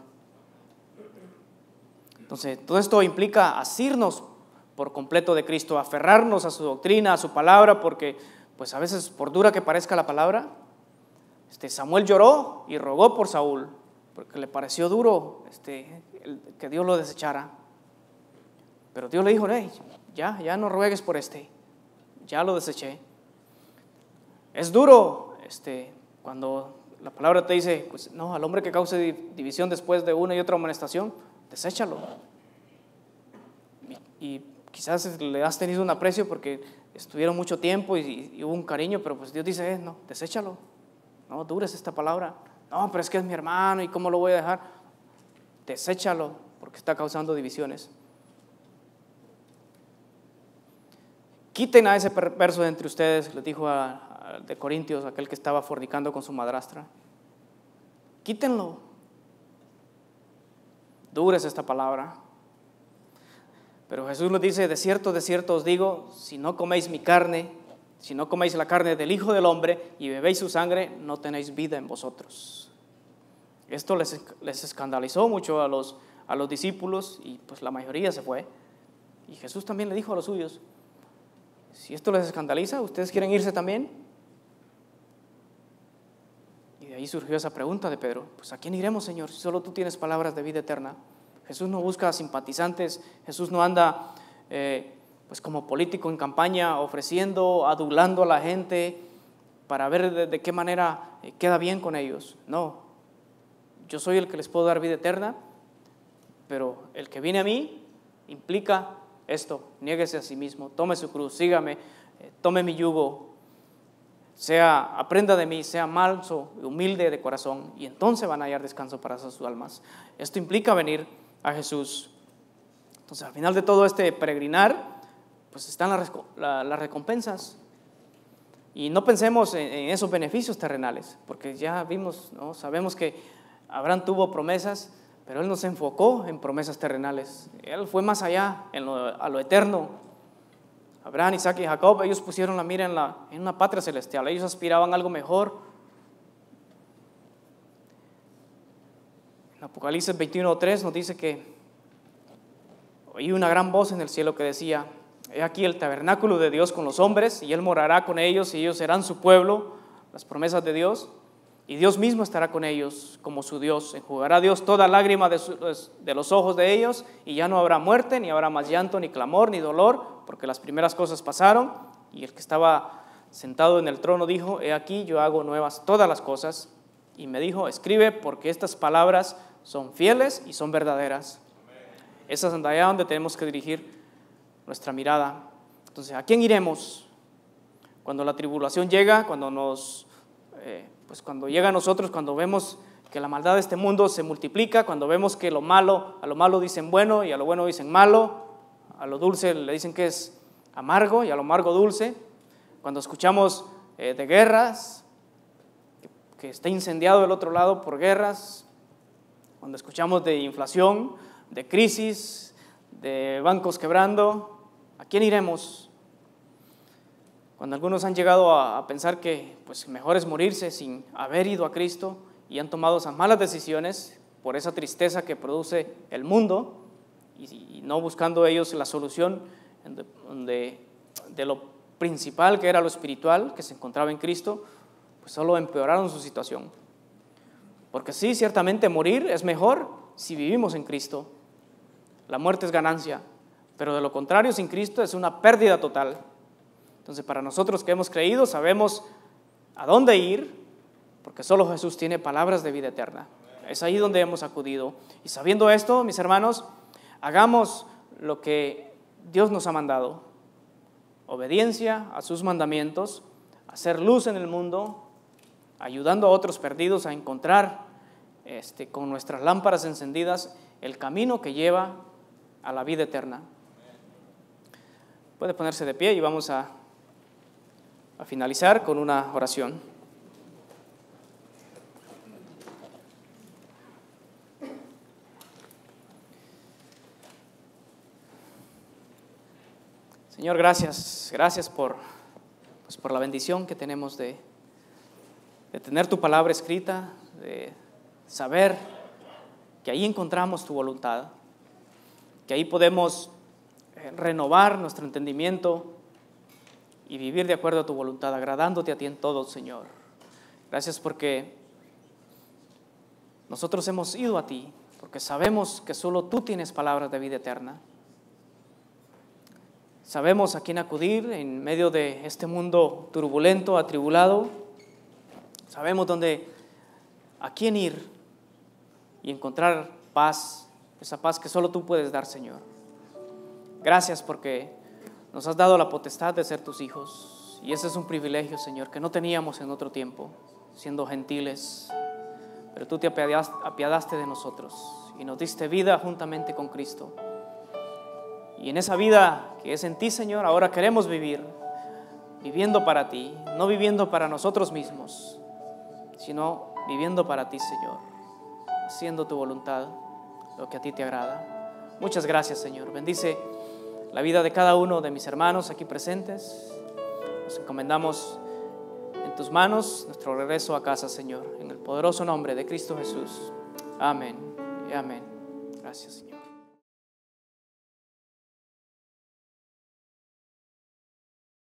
Entonces, todo esto implica asirnos por completo de Cristo, aferrarnos a su doctrina, a su palabra, porque pues a veces, por dura que parezca la palabra, Samuel lloró y rogó por Saúl, porque le pareció duro que Dios lo desechara. Pero Dios le dijo, ya no ruegues por ya lo deseché. Es duro cuando la palabra te dice, pues no, al hombre que cause división después de una y otra amonestación, deséchalo. Y quizás le has tenido un aprecio porque estuvieron mucho tiempo y hubo un cariño, pero pues Dios dice, no, deséchalo, no dures esta palabra. No, pero es que es mi hermano y ¿cómo lo voy a dejar? Deséchalo porque está causando divisiones. Quiten a ese perverso de entre ustedes, les dijo de Corintios, aquel que estaba fornicando con su madrastra. Quítenlo. Dures esta palabra. Pero Jesús nos dice, de cierto os digo, si no coméis mi carne, si no coméis la carne del Hijo del Hombre y bebéis su sangre, no tenéis vida en vosotros. Esto les escandalizó mucho a los discípulos y pues la mayoría se fue. Y Jesús también le dijo a los suyos, si esto les escandaliza, ¿ustedes quieren irse también? Y de ahí surgió esa pregunta de Pedro, pues ¿a quién iremos, Señor? Si solo tú tienes palabras de vida eterna. Jesús no busca simpatizantes, Jesús no anda pues como político en campaña ofreciendo, adulando a la gente para ver de qué manera queda bien con ellos. No, yo soy el que les puedo dar vida eterna, pero el que viene a mí implica esto: niéguese a sí mismo, tome su cruz, sígame, tome mi yugo, aprenda de mí, sea manso, humilde de corazón, y entonces van a hallar descanso para sus almas. Esto implica venir a Jesús. Entonces, al final de todo este peregrinar, pues están las recompensas. Y no pensemos en esos beneficios terrenales, porque ya vimos, ¿no? Sabemos que Abraham tuvo promesas, pero él no se enfocó en promesas terrenales. Él fue más allá, a lo eterno. Abraham, Isaac y Jacob, ellos pusieron la mira en una patria celestial. Ellos aspiraban a algo mejor. En Apocalipsis 21:3 nos dice que oí una gran voz en el cielo que decía: he aquí el tabernáculo de Dios con los hombres, y Él morará con ellos, y ellos serán su pueblo. Las promesas de Dios. Y Dios mismo estará con ellos como su Dios. Enjugará Dios toda lágrima de los ojos de ellos, y ya no habrá muerte, ni habrá más llanto, ni clamor, ni dolor, porque las primeras cosas pasaron. Y el que estaba sentado en el trono dijo: he aquí yo hago nuevas todas las cosas. Y me dijo: escribe, porque estas palabras son fieles y son verdaderas. Esa es allá donde tenemos que dirigir nuestra mirada. Entonces, ¿a quién iremos? Cuando la tribulación llega, cuando llega a nosotros, cuando vemos que la maldad de este mundo se multiplica, cuando vemos que a lo malo dicen bueno y a lo bueno dicen malo, a lo dulce le dicen que es amargo y a lo amargo dulce, cuando escuchamos de guerras, que está incendiado el otro lado por guerras, cuando escuchamos de inflación, de crisis, de bancos quebrando, ¿a quién iremos? Cuando algunos han llegado a pensar que pues mejor es morirse sin haber ido a Cristo y han tomado esas malas decisiones por esa tristeza que produce el mundo y no buscando ellos la solución de lo principal, que era lo espiritual, que se encontraba en Cristo, pues solo empeoraron su situación. Porque sí, ciertamente morir es mejor si vivimos en Cristo. La muerte es ganancia, pero de lo contrario, sin Cristo es una pérdida total. Entonces, para nosotros que hemos creído, sabemos a dónde ir, porque solo Jesús tiene palabras de vida eterna. Es ahí donde hemos acudido. Y sabiendo esto, mis hermanos, hagamos lo que Dios nos ha mandado: obediencia a sus mandamientos, hacer luz en el mundo, ayudando a otros perdidos a encontrar con nuestras lámparas encendidas el camino que lleva a la vida eterna. Puede ponerse de pie y vamos a finalizar con una oración. Señor, gracias por la bendición que tenemos de tener tu palabra escrita, de saber que ahí encontramos tu voluntad, que ahí podemos renovar nuestro entendimiento y vivir de acuerdo a tu voluntad, agradándote a ti en todo, Señor. Gracias porque nosotros hemos ido a ti, porque sabemos que solo tú tienes palabras de vida eterna. Sabemos a quién acudir en medio de este mundo turbulento, atribulado. Sabemos a quién ir y encontrar paz, esa paz que solo tú puedes dar, Señor. Gracias porque nos has dado la potestad de ser tus hijos. Y ese es un privilegio, Señor, que no teníamos en otro tiempo, siendo gentiles. Pero tú te apiadaste de nosotros y nos diste vida juntamente con Cristo. Y en esa vida que es en ti, Señor, ahora queremos vivir, viviendo para ti, no viviendo para nosotros mismos, sino viviendo para ti, Señor, haciendo tu voluntad, lo que a ti te agrada. Muchas gracias, Señor. Bendice la vida de cada uno de mis hermanos aquí presentes. Nos encomendamos en tus manos nuestro regreso a casa, Señor, en el poderoso nombre de Cristo Jesús. Amén y amén. Gracias, Señor.